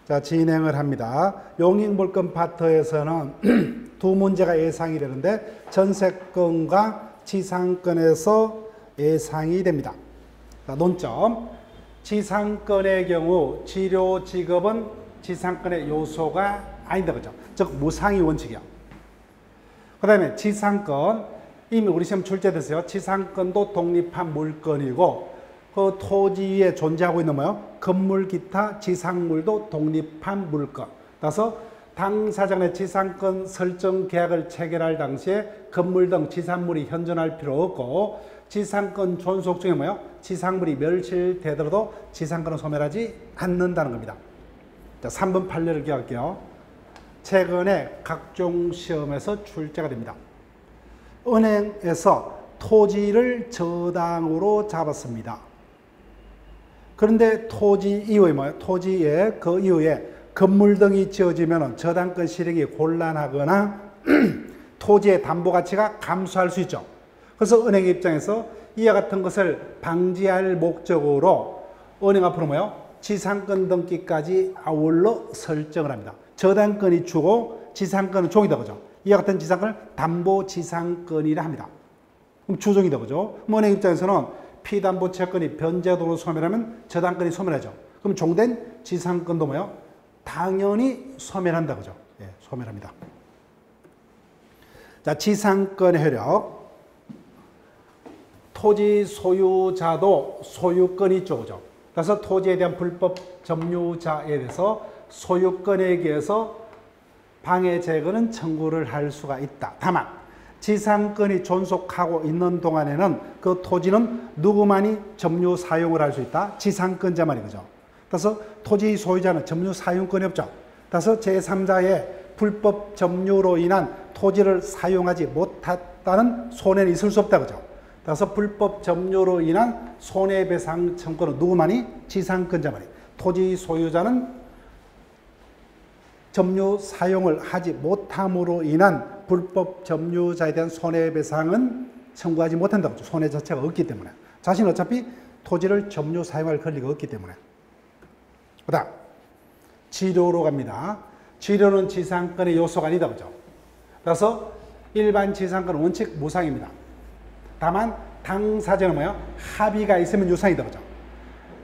자, 진행을 합니다. 용익물권 파트에서는 두 문제가 예상이 되는데 전세권과 지상권에서 예상이 됩니다. 자, 논점. 지상권의 경우 치료 직업은 지상권의 요소가 아니다. 그죠? 즉 무상의 원칙이요. 그 다음에 지상권, 이미 우리 시험 출제됐어요. 지상권도 독립한 물건이고 그 토지 위에 존재하고 있는 뭐요? 건물 기타 지상물도 독립한 물건. 따라서 당사자 간의 지상권 설정 계약을 체결할 당시에 건물 등 지상물이 현존할 필요 없고 지상권 존속 중에 뭐요? 지상물이 멸실되더라도 지상권은 소멸하지 않는다는 겁니다. 자, 3번 판례를 기억할게요. 최근에 각종 시험에서 출제가 됩니다. 은행에서 토지를 저당으로 잡았습니다. 그런데 토지 이후에 뭐예요? 토지에 그 이후에 건물 등이 지어지면 저당권 실행이 곤란하거나 토지의 담보 가치가 감소할 수 있죠. 그래서 은행 입장에서 이와 같은 것을 방지할 목적으로 은행 앞으로 뭐예요? 지상권 등기까지 아울러 설정을 합니다. 저당권이 주고 지상권은 종이다. 그죠? 이와 같은 지상권을 담보 지상권이라 합니다. 그럼 주종이다. 그죠? 은행 입장에서는 피담보 채권이 변제도로 소멸하면 저당권이 소멸하죠. 그럼 종된 지상권도 뭐예요? 당연히 소멸한다. 그죠? 예, 소멸합니다. 자, 지상권의 효력. 토지 소유자도 소유권이 있죠. 그죠? 그래서 토지에 대한 불법 점유자에 대해서 소유권에 의해서 방해 제거는 청구를 할 수가 있다. 다만 지상권이 존속하고 있는 동안에는 그 토지는 누구만이 점유 사용을 할 수 있다? 지상권자만이. 그죠? 그래서 토지 소유자는 점유 사용권이 없죠. 그래서 제3자의 불법 점유로 인한 토지를 사용하지 못했다는 손해는 있을 수 없다. 그죠? 그래서 불법 점유로 인한 손해배상 청구는 누구만이? 지상권자만이. 토지 소유자는 점유 사용을 하지 못함으로 인한 불법 점유자에 대한 손해배상은 청구하지 못한다고. 손해 자체가 없기 때문에. 자신은 어차피 토지를 점유 사용할 권리가 없기 때문에. 그 다음 치료로 갑니다. 치료는 지상권의 요소가 아니다. 그죠? 그래서 일반 지상권은 원칙 무상입니다. 다만 당사자는 뭐예요? 합의가 있으면 유상이다. 그죠?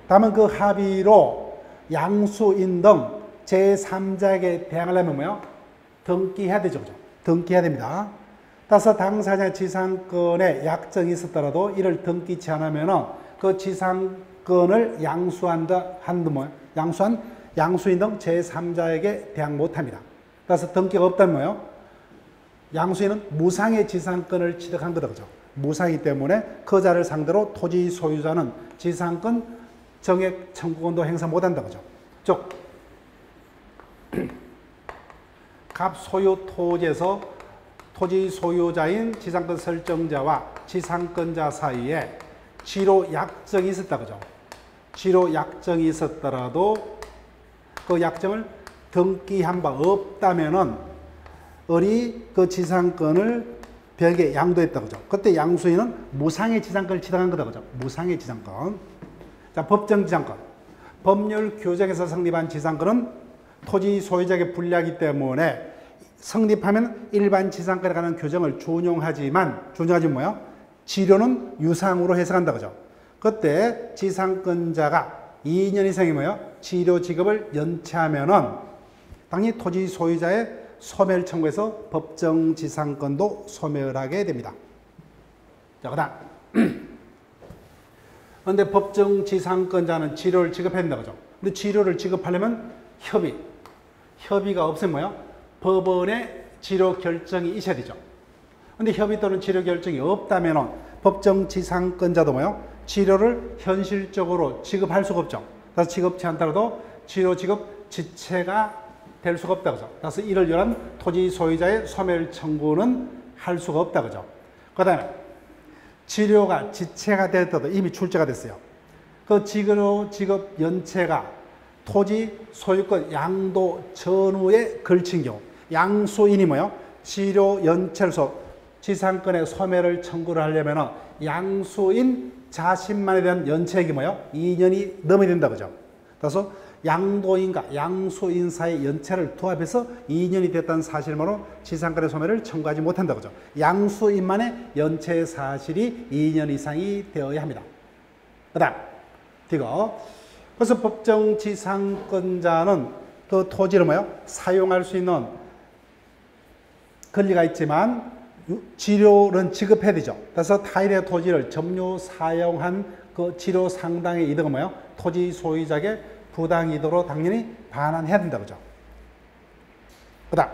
다만 그 합의로 양수인 등 제3자에게 대항하려면 뭐예요? 등기해야 되죠. 그죠? 등기해야 됩니다. 따라서 당사자의 지상권에 약정이 있었더라도 이를 등기치 않으면 그 지상권을 양수한다 한다 뭐예요? 양수인 등 제3자에게 대항 못합니다. 따라서 등기가 없다면 뭐예요? 양수인은 무상의 지상권을 취득한 거다. 그죠? 무상이기 때문에 그 자를 상대로 토지 소유자는 지상권 정액 청구권도 행사 못한다. 그죠? 즉 갑 소유 토지에서 토지 소유자인 지상권 설정자와 지상권자 사이에 지로 약정이 있었다. 그죠? 지로 약정이 있었더라도 그 약정을 등기한 바 없다면은 을이 그 지상권을 벽에 양도했다. 그죠? 그때 양수인은 무상의 지상권을 취득한 거다. 그죠? 무상의 지상권. 자, 법정 지상권. 법률 규정에서 성립한 지상권은 토지 소유자에게 불리하기 때문에 성립하면 일반 지상권에 관한 규정을 준용하지만 뭐예요? 지료는 유상으로 해석한다. 그죠? 그때 지상권자가 2년 이상이 뭐예요? 지료 지급을 연체하면은 당연히 토지 소유자의 소멸 청구에서 법정 지상권도 소멸하게 됩니다. 자, 그 다음. 그런데 법정 지상권자는 지료를 지급한다. 그죠? 근데 지료를 지급하려면 협의가 없으면 뭐예요? 법원의 지료 결정이 있어야 되죠. 근데 협의 또는 지료 결정이 없다면 법정 지상권자도 뭐예요? 지료를 현실적으로 지급할 수가 없죠. 그래서 지급치 않더라도 지료 지급 지체가 될 수가 없다. 그죠? 그래서 이를 위한 토지 소유자의 소멸 청구는 할 수가 없다. 그죠? 그 다음에 지료가 지체가 됐다도 이미 출제가 됐어요. 그 지료 지급 연체가 토지 소유권 양도 전후에 걸친 경우 양수인이 뭐예요? 지료 연체로서 지상권의 소멸을 청구를 하려면 양수인 자신만에 대한 연체액이 뭐예요? 2년이 넘어야 된다. 그죠? 그래서 양도인과 양수인 사이의 연체를 두합해서 2년이 됐다는 사실만으로 지상권의 소멸을 청구하지 못한다고 하죠. 양수인만의 연체 사실이 2년 이상이 되어야 합니다. 그 다음, 이거. 그래서 법정 지상권자는 그 토지를 사용할 수 있는 권리가 있지만 지료는 지급해야 되죠. 그래서 타인의 토지를 점유 사용한 그 지료 상당의 이득은 토지 소유자에게 부당 이득으로 당연히 반환해야 된다 그죠. 그 다음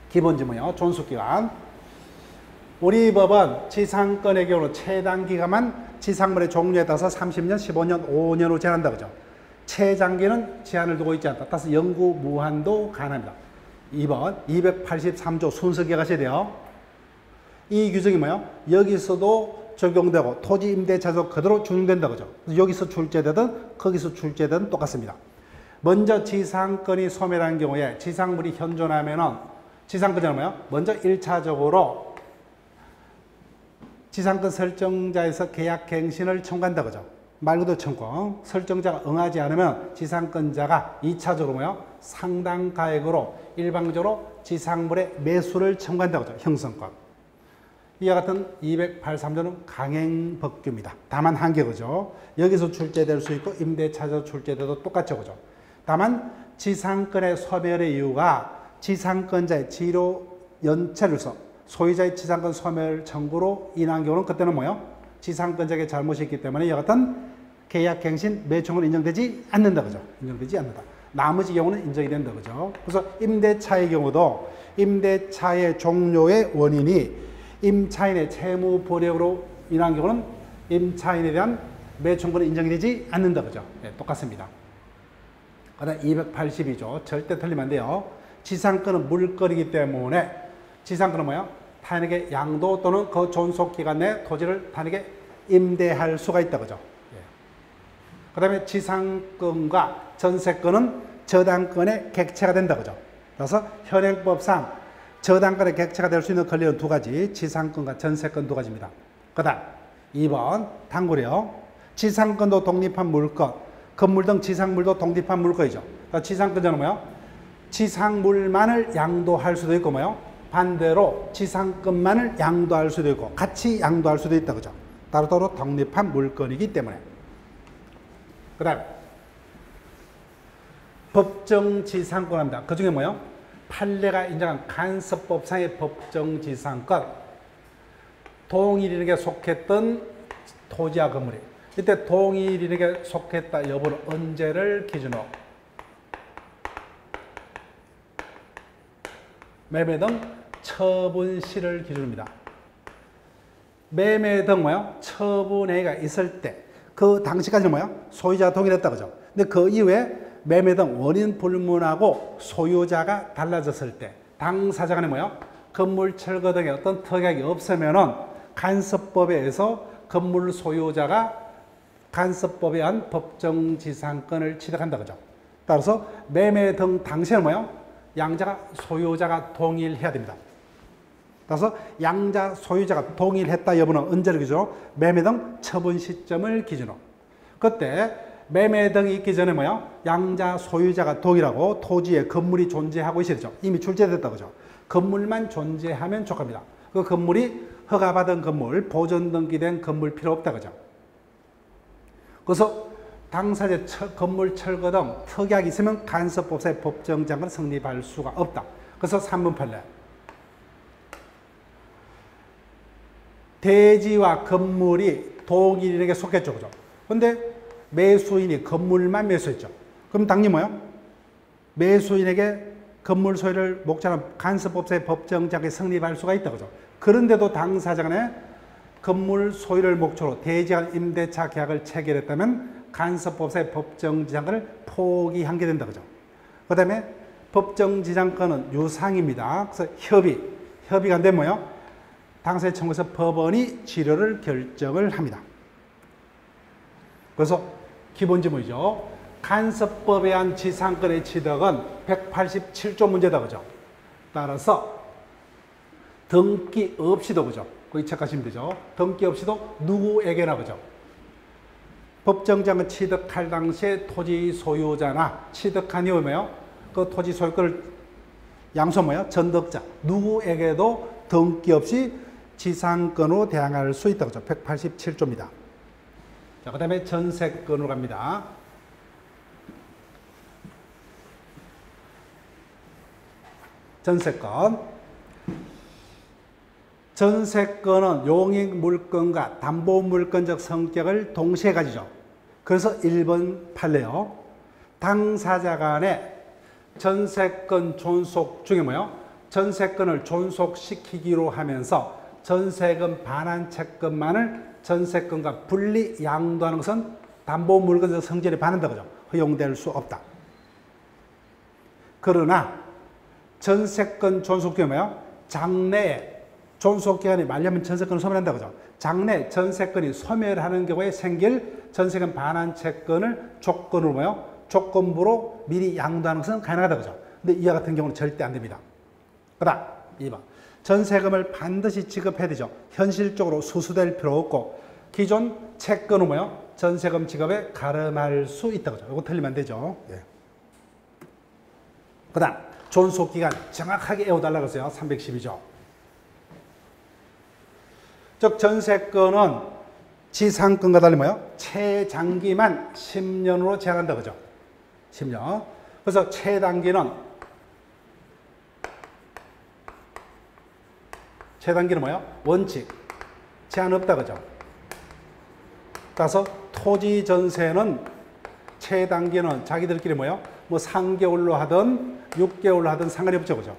기본지 존속기간. 우리 법은 지상권의 경우 최단 기간만 지상물의 종류에 따라서 30년, 15년, 5년으로 제한한다 그죠. 최장기는 제한을 두고 있지 않다. 따라서 영구 무한도 가능합니다. 2번 283조 순서 기억하셔야 돼요. 이 규정이 여기서도 적용되고 토지 임대차도 그대로 준용된다 그죠. 여기서 출제되든 거기서 출제되든 똑같습니다. 먼저 지상권이 소멸한 경우에 지상물이 현존하면은 지상권자는 먼저 1차적으로 지상권 설정자에서 계약 갱신을 청구한다 그죠. 말 그대로 청구. 설정자가 응하지 않으면 지상권자가 2차적으로 상당 가액으로 일방적으로 지상물의 매수를 청구한다 그죠. 형성권. 이와 같은 283조는 강행법규입니다. 다만 한계죠. 여기서 출제될 수 있고 임대차에서 출제돼도 똑같죠. 그죠? 다만 지상권의 소멸의 이유가 지상권자의 지료 연체로서 소유자의 지상권 소멸 청구로 인한 경우는 그때는 지상권자에게 잘못이 있기 때문에 이와 같은 계약갱신 매청은 인정되지 않는다. 그죠? 인정되지 않는다. 나머지 경우는 인정이 된다. 그죠? 그래서 임대차의 경우도 임대차의 종료의 원인이 임차인의 채무 불이익으로 인한 경우는 임차인에 대한 매청권은 인정이 되지 않는다. 그죠? 네, 똑같습니다. 그 다음 282조. 절대 틀리면 안 돼요. 지상권은 물건이기 때문에 지상권은 타인에게 양도 또는 그 존속기간 내 토지를 타인에게 임대할 수가 있다. 그죠? 예. 그 다음에 지상권과 전세권은 저당권의 객체가 된다. 그죠? 그래서 현행법상 저당권의 객체가 될 수 있는 권리는 두 가지, 지상권과 전세권 두 가지입니다. 그 다음 2번 단골이요. 지상권도 독립한 물건, 건물 등 지상물도 독립한 물건이죠. 그러니까 지상권자는 지상물만을 양도할 수도 있고 반대로 지상권만을 양도할 수도 있고 같이 양도할 수도 있다. 그죠? 따로따로 독립한 물건이기 때문에. 그 다음 법정 지상권 합니다. 그 중에 판례가 인정한 간섭법상의 법정지상권, 동일인에게 속했던 토지와 건물이 이때 동일인에게 속했다 여부는 언제를 기준으로 매매 등 처분시를 기준입니다. 매매 등 처분행위가 있을 때 그 당시까지는 소유자가 동일했다 그죠. 근데 그 이후에 매매 등 원인 불문하고 소유자가 달라졌을 때 당사자 간에 건물 철거 등의 어떤 특약이 없으면은 간섭법에 의해서 건물 소유자가 간섭법에 의한 법정지상권을 취득한다 그죠. 따라서 매매 등 당시에는 양자가 소유자가 동일해야 됩니다. 따라서 양자 소유자가 동일했다 여부는 언제를 기준으로 매매 등 처분 시점을 기준으로 그때 매매 등이 있기 전에 양자 소유자가 동일하고 토지에 건물이 존재하고 있었죠. 이미 출제됐다 그죠. 건물만 존재하면 족합니다. 그 건물이 허가받은 건물, 보존 등기된 건물 필요 없다 그죠. 그래서 당사자 건물 철거 등 특약이 있으면 간섭법상의 법정지상권은 성립할 수가 없다. 그래서 3번 판례. 대지와 건물이 동일인에게 속했죠. 그죠. 근데 매수인이 건물만 매수했죠. 그럼 당연히 매수인에게 건물 소유를 목적하는 간섭법상의 법정지상권이 성립할 수가 있다. 그죠. 그런데도 당사자 간에 건물 소유를 목적으로 대지간 임대차 계약을 체결했다면 간섭법상의 법정지상권을 포기한 게 된다. 그죠. 그 다음에 법정지상권은 유상입니다. 그래서 협의가 안 되면 당사자 청구해서 법원이 지료를 결정을 합니다. 그래서 기본 지문이죠. 간섭법에 의한 지상권의 취득은 187조 문제다. 그죠? 따라서 등기 없이도 그죠? 거기 체크하시면 되죠. 등기 없이도 누구에게나 그죠? 법정자금을 취득할 당시에 토지 소유자나 취득한 이후 뭐예요? 그 토지 소유권을 양수 뭐예요? 전덕자 누구에게도 등기 없이 지상권으로 대항할 수 있다고 하죠. 187조입니다. 자, 그 다음에 전세권으로 갑니다. 전세권. 전세권은 용익물권과 담보물권적 성격을 동시에 가지죠. 그래서 1번 판례요. 당사자 간에 전세권 존속 중에 뭐예요? 전세권을 존속시키기로 하면서 전세금 반환 채권만을 전세권과 분리 양도하는 것은 담보물권적 성질에 반한다 그죠? 허용될 수 없다. 그러나 전세권 존속기간이 뭐예요? 장래에 존속기간이 만료하면 전세권을 소멸한다 그죠? 장래 전세권이 소멸하는 경우에 생길 전세금 반환 채권을 조건으로 뭐예요? 조건부로 미리 양도하는 것은 가능하다 그죠? 근데 이와 같은 경우는 절대 안 됩니다. 그다음 2번. 전세금을 반드시 지급해야 되죠. 현실적으로 수수될 필요 없고 기존 채권은 뭐예요? 전세금 지급에 가름할 수 있다 그죠? 이거 틀리면 안 되죠. 예. 그다음 존속기간 정확하게 외워달라고 했어요. 312조. 즉 전세권은 지상권과 달리 뭐예요? 최장기만 10년으로 제한한다 그죠? 10년. 그래서 최단기는 뭐예요? 원칙 제한 없다 그죠? 따라서 토지 전세는 최단기는 자기들끼리 뭐예요? 뭐 3개월로 하든 6개월로 하든 상관이 없죠 그죠?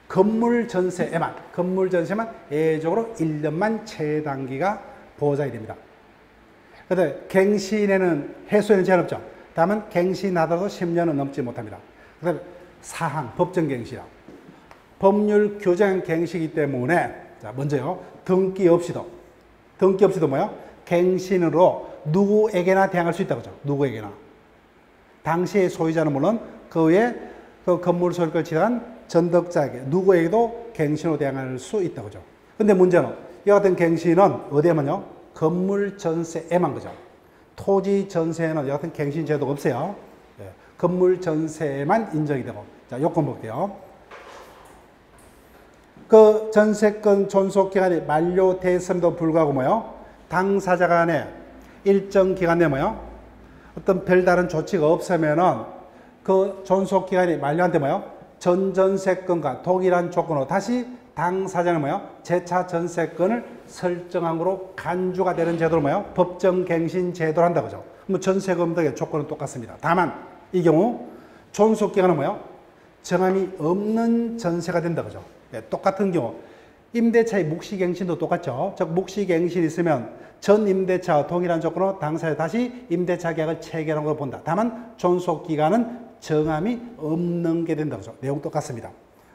건물 전세만 예외적으로 1년만 최단기가 보장이 됩니다. 그런데 갱신에는 해소에는 제한 없죠. 다만 갱신하더라도 10년은 넘지 못합니다. 그다음에 사항 법정갱신이라 법률 규정 갱신이기 때문에 자 먼저요 등기 없이도 뭐요? 갱신으로 누구에게나 대항할 수 있다고 하죠. 누구에게나. 당시의 소유자는 물론 그 외에 그 건물 소유권을 취득한 전덕자에게 누구에게도 갱신으로 대항할 수 있다고 하죠. 근데 문제는 이와 같은 갱신은 어디에만요? 건물 전세에만 그죠. 토지 전세에는 이와 같은 갱신 제도가 없어요. 예. 건물 전세에만 인정이 되고. 자, 요건 볼게요. 그 전세권 존속 기간이 만료됐음에도 불구하고 뭐요? 당사자 간에 일정 기간 내에 뭐요? 어떤 별다른 조치가 없으면은 그 존속 기간이 만료한데 뭐요? 전전세권과 동일한 조건으로 다시 당사자는 뭐요? 재차 전세권을 설정한 거로 간주가 되는 제도로 뭐요? 법정갱신 제도를 한다 그죠? 뭐 전세금 등의 조건은 똑같습니다. 다만 이 경우 존속 기간은 뭐요? 정함이 없는 전세가 된다 그죠? 네, 똑같은 경우 임대차의 묵시갱신도 똑같죠. 즉 묵시갱신이 있으면 전 임대차와 동일한 조건으로 당사자 다시 임대차 계약을 체결한 걸로 본다. 다만 존속기간은 정함이 없는 게 된다 그죠? 내용 똑같습니다.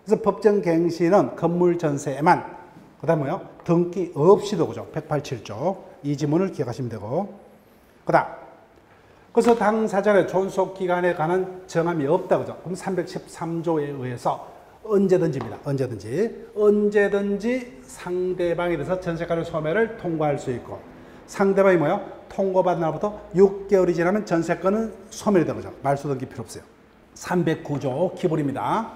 그래서 법정갱신은 건물 전세에만 그 다음 뭐요? 등기 없이도 그죠? 187조 이 지문을 기억하시면 되고 그 다음 그래서 당사자의 존속기간에 관한 정함이 없다 그죠? 그럼 313조에 의해서 언제든지입니다. 언제든지 상대방에 대해서 전세가율 소멸을 통고할 수 있고 상대방이 뭐요? 통고받은 날부터 6개월이 지나면 전세권은 소멸이 되는 거죠. 말소 등기 필요 없어요. 309조 기본입니다.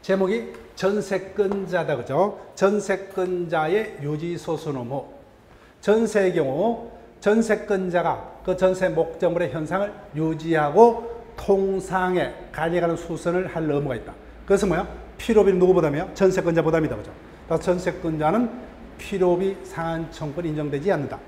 제목이 전세권자다 그죠? 전세권자의 유지소송 의무. 전세의 경우 전세권자가 그 전세 목적물의 현상을 유지하고 통상에 관리하는 수선을 할 의무가 있다. 그래서 뭐야? 필요비는 누구보다며? 전세권자보다입니다. 그죠? 그래서 전세권자는 필요비 상한 청구는 인정되지 않는다.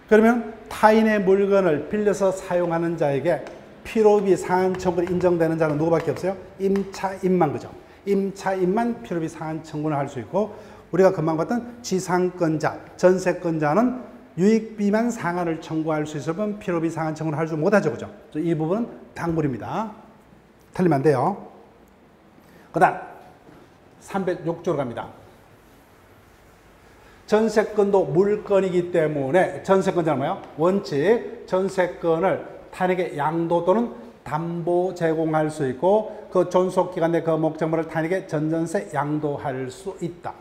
그러면 타인의 물건을 빌려서 사용하는 자에게 필요비 상한 청구는 인정되는 자는 누구밖에 없어요? 임차인만 그죠? 임차인만 필요비 상한 청구를 할 수 있고 우리가 금방 봤던 지상권자, 전세권자는 유익비만 상한을 청구할 수 있으면 필요비 상한 청구를 할 수 못하죠. 그죠? 이 부분은 당물입니다. 틀리면 안 돼요. 그 다음 306조로 갑니다. 전세권도 물건이기 때문에 전세권자는 뭐예요? 원칙 전세권을 타인에게 양도 또는 담보 제공할 수 있고 그 존속기간 내 그 목적물을 타인에게 전전세 양도할 수 있다.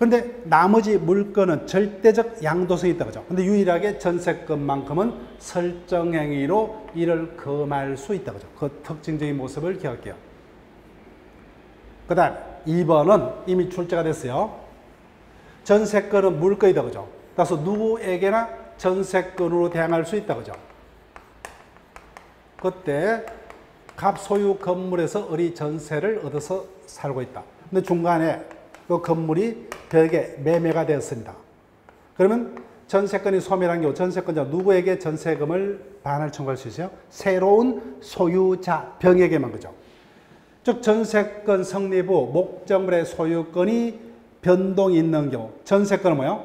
그런데 나머지 물건은 절대적 양도성이 있다 그죠. 근데 유일하게 전세건만큼은 설정행위로 이를 금할 수 있다 그죠. 그 특징적인 모습을 기억할게요. 그 다음 2번은 이미 출제가 됐어요. 전세건은 물건이다 그죠. 따라서 누구에게나 전세건으로 대항할 수 있다 그죠. 그때 갑 소유 건물에서 을이 전세를 얻어서 살고 있다. 근데 중간에 그 건물이 벽에 매매가 되었습니다. 그러면 전세건이 소멸한 경우 전세권자 누구에게 전세금을 반환을 청구할 수 있어요? 새로운 소유자 병에게만 그죠. 즉 전세권 성립 후 목적물의 소유권이 변동이 있는 경우 전세권은 뭐예요?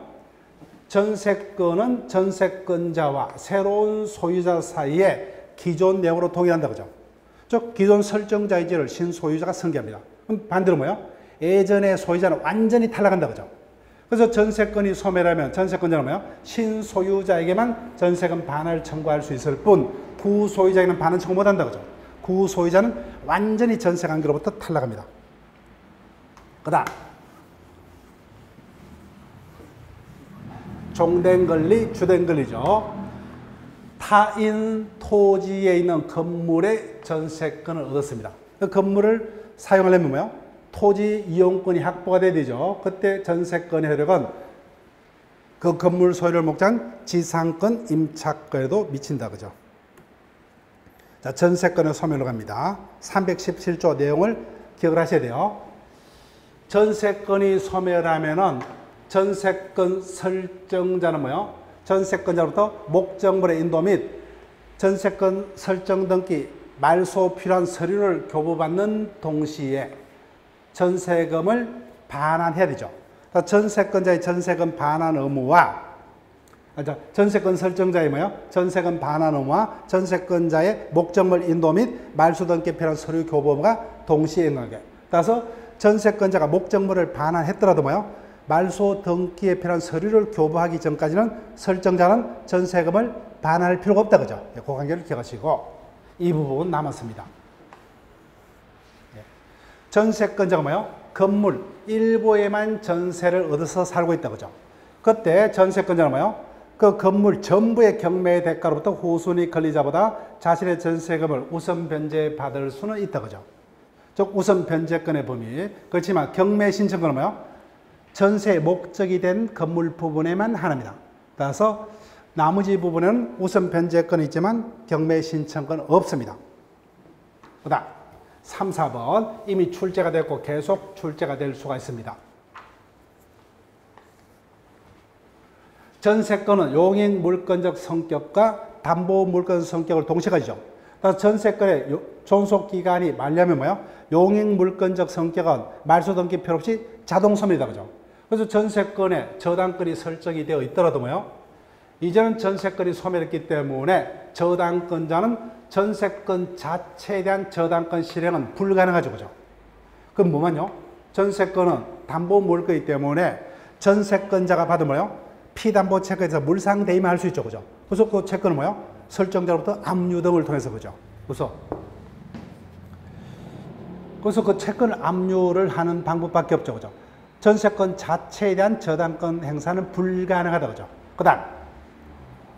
전세권은 전세권자와 새로운 소유자 사이에 기존 내용으로 동일한다 그죠. 즉 기존 설정자의지를 신소유자가 승계합니다. 그럼 반대로 뭐예요? 예전의 소유자는 완전히 탈락한다 그죠. 그래서 전세권이 소멸하면 전세권자는 뭐예요? 신소유자에게만 전세금 반환을 청구할 수 있을 뿐 구소유자에게는 반환 청구 못한다 그죠. 구소유자는 완전히 전세관계로부터 탈락합니다. 그 다음 종된 권리, 주된 권리죠. 타인 토지에 있는 건물의 전세권을 얻었습니다. 그 건물을 사용하려면 뭐예요? 토지 이용권이 확보가 돼야 되죠. 그때 전세권의 효력은 그 건물 소유를 목적한 지상권 임차권에도 미친다 그죠. 자, 전세권의 소멸로 갑니다. 317조 내용을 기억을 하셔야 돼요. 전세권이 소멸하면은 전세권 설정자는 뭐예요? 전세권자로부터 목적물의 인도 및 전세권 설정 등기 말소 필요한 서류를 교부받는 동시에 전세금을 반환해야 되죠. 전세권자의 전세금 반환 의무와 전세권 설정자의 뭐예요? 전세금 반환 의무와 전세권자의 목적물 인도 및 말소 등기에 필요한 서류 교부가 동시에 있는 게. 따라서 전세권자가 목적물을 반환했더라도 뭐예요? 말소 등기에 필요한 서류를 교부하기 전까지는 설정자는 전세금을 반환할 필요가 없다 그죠. 그 관계를 기억하시고 이 부분 남았습니다. 전세권자가 뭐예요? 건물 일부에만 전세를 얻어서 살고 있다 그죠. 그때 전세권자는 뭐예요? 그 건물 전부의 경매의 대가로부터 후순위 권리자보다 자신의 전세금을 우선 변제받을 수는 있다 그죠. 즉 우선 변제권의 범위. 그렇지만 경매 신청권은 뭐예요? 전세의 목적이 된 건물 부분에만 한합니다. 따라서 나머지 부분은 우선 변제권이 있지만 경매 신청권은 없습니다. 그 다음 3, 4번 이미 출제가 됐고 계속 출제가 될 수가 있습니다. 전세권은 용익 물권적 성격과 담보 물권적 성격을 동시에 가지죠. 따라서 전세권의 존속기간이 만료하면 뭐예요? 용익 물권적 성격은 말소 등기 필요 없이 자동 소멸이다 그죠. 그래서 전세권에 저당권이 설정이 되어 있더라도 뭐예요? 이제는 전세권이 소멸했기 때문에 저당권자는 전세권 자체에 대한 저당권 실행은 불가능하죠. 그죠? 그럼 뭐만요? 전세권은 담보 물권이기 때문에 전세권자가 받은 뭐예요? 피담보 채권에서 물상대임을 할 수 있죠. 그죠? 그래서 그 채권은 뭐예요? 설정자로부터 압류 등을 통해서 그죠? 그래서 그 채권을 압류를 하는 방법밖에 없죠. 그죠? 전세권 자체에 대한 저당권 행사는 불가능하다 그죠? 그 다음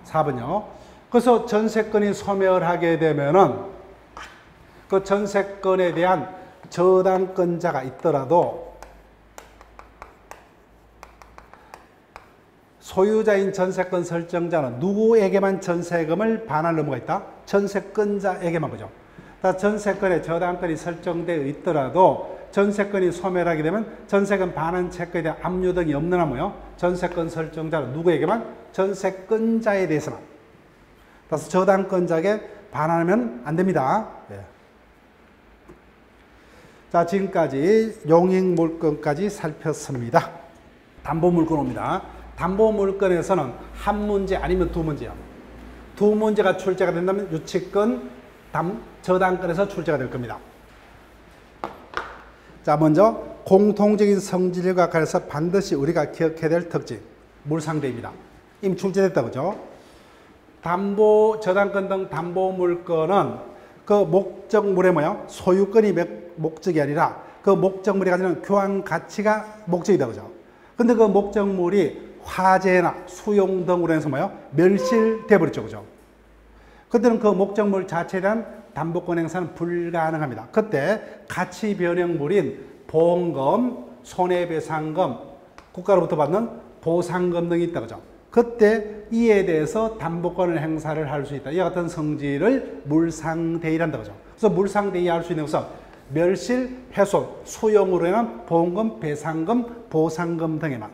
4번요. 그래서 전세권이 소멸하게 되면은 그 전세권에 대한 저당권자가 있더라도 소유자인 전세권 설정자는 누구에게만 전세금을 반환할 의무가 있다? 전세권자에게만 그죠? 전세권에 저당권이 설정되어 있더라도 전세권이 소멸하게 되면 전세금 반환 채권에 대한 압류 등이 없는 한 뭐요? 전세권 설정자는 누구에게만? 전세권자에 대해서만. 따라서 저당권자에게 반환하면 안 됩니다. 예. 자, 지금까지 용익물권까지 살폈습니다. 담보물권 옵니다. 담보물권에서는 한 문제 아니면 두 문제요. 두 문제가 출제가 된다면 유치권, 저당권에서 출제가 될 겁니다. 자, 먼저 공통적인 성질과 관해서 반드시 우리가 기억해야 될 특징. 물상대입니다. 이미 출제됐다 그죠? 저당권 등 담보물권은 그 목적물의 뭐야? 소유권이 목적이 아니라 그 목적물이 가지는 교환 가치가 목적이다 그죠? 근데 그 목적물이 화재나 수용 등으로 해서 뭐예요? 멸실돼 버렸죠. 그죠? 그때는 그 목적물 자체에 대한 담보권 행사는 불가능합니다. 그때 가치 변형물인 보험금, 손해배상금, 국가로부터 받는 보상금 등이 있다. 그죠? 그때 이에 대해서 담보권을 행사를 할 수 있다. 이와 같은 성질을 물상대의란다. 그죠? 그래서 물상대의 할 수 있는 것은 멸실, 훼손, 수용으로 인한 보험금, 배상금, 보상금 등에만.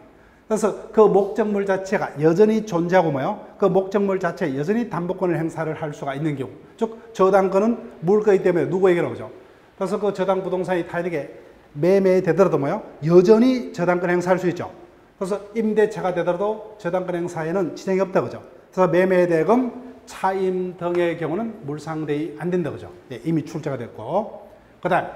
그래서 그 목적물 자체가 여전히 존재하고 뭐요? 그 목적물 자체에 여전히 담보권을 행사를 할 수가 있는 경우. 즉, 저당권은 물거이기 때문에 누구에게나 오죠. 그래서 그 저당 부동산이 타인에게 매매되더라도 뭐요? 여전히 저당권 행사할 수 있죠. 그래서 임대차가 되더라도 저당권 행사에는 지장이 없다. 그죠? 그래서 매매대금, 차임 등의 경우는 물상대의 안 된다. 그죠? 예, 이미 출제가 됐고. 그 다음,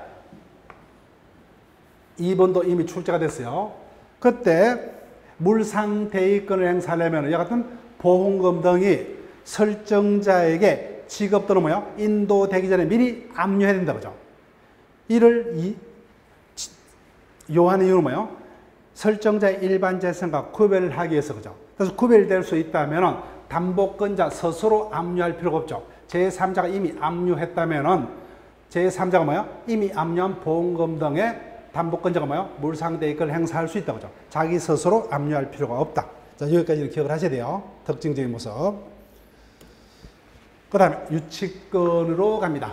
2번도 이미 출제가 됐어요. 그때 물상대의권을 행사하려면 이와 같은 보험금 등이 설정자에게 지급 또는 뭐요? 인도되기 전에 미리 압류해야 된다. 그죠? 이를 요하는 이유는 뭐요? 설정자의 일반 재산과 구별을 하기 위해서. 그죠? 그래서 구별될 수 있다면 담보권자 스스로 압류할 필요가 없죠. 제3자가 이미 압류했다면 제3자가 뭐야? 이미 압류한 보험금 등의 담보권자가 뭐야? 물상대의권을 행사할 수 있다. 그죠? 자기 스스로 압류할 필요가 없다. 자, 여기까지는 기억을 하셔야 돼요. 특징적인 모습. 그 다음에 유치권으로 갑니다.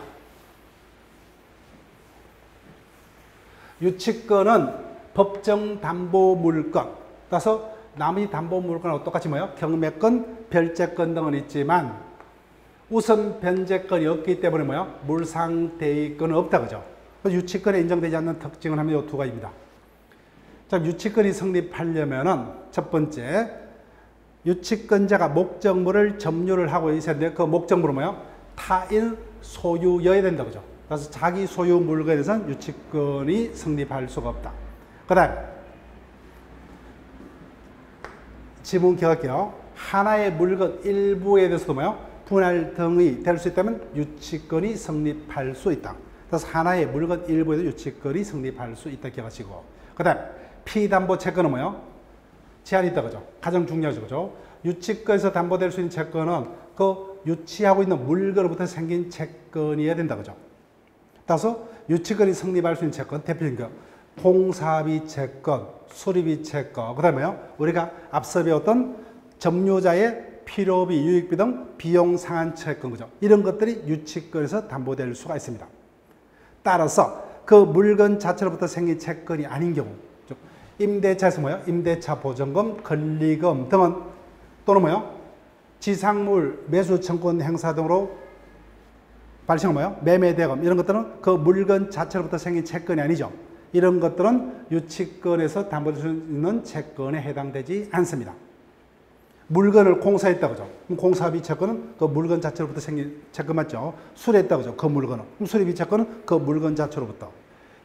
유치권은 법정 담보물권, 따라서 나머지 담보물권하고 똑같이 뭐예요? 경매권, 별채권 등은 있지만 우선 변제권이 없기 때문에 뭐예요? 물상대의권은 없다. 그죠? 유치권에 인정되지 않는 특징은 하면 이 두 가지입니다. 자, 유치권이 성립하려면은 첫 번째, 유치권자가 목적물을 점유를 하고 있어야 되는데 그 목적물은 뭐예요? 타인 소유여야 된다. 그죠? 그래서 자기 소유 물건에 대해서는 유치권이 성립할 수가 없다. 그 다음, 지문 기억할게요. 하나의 물건 일부에 대해서도 뭐예요? 분할 등이 될 수 있다면 유치권이 성립할 수 있다. 그래서 하나의 물건 일부에도 유치권이 성립할 수 있다 기억하시고. 그 다음, 피담보 채권은 뭐예요? 제한이 있다. 그죠? 가장 중요하죠. 그죠? 유치권에서 담보될 수 있는 채권은 그 유치하고 있는 물건으로부터 생긴 채권이어야 된다. 그죠? 따라서 유치권이 성립할 수 있는 채권, 대표적인 거, 공사비 채권, 수리비 채권, 그 다음에요, 우리가 앞서 배웠던 점유자의 필요비, 유익비 등 비용 상한 채권, 그죠? 이런 것들이 유치권에서 담보될 수가 있습니다. 따라서 그 물건 자체로부터 생긴 채권이 아닌 경우, 즉 임대차에서 뭐예요? 임대차 보증금, 권리금 등은 또는 뭐예요? 지상물 매수 청구권 행사 등으로 발생한 뭐예요? 매매대금 이런 것들은 그 물건 자체로부터 생긴 채권이 아니죠. 이런 것들은 유치권에서 담보될 수 있는 채권에 해당되지 않습니다. 물건을 공사했다 그죠? 그럼 공사비 채권은 그 물건 자체로부터 생긴 채권 맞죠? 수리했다 그죠? 그 물건은. 그럼 수리비 채권은 그 물건 자체로부터.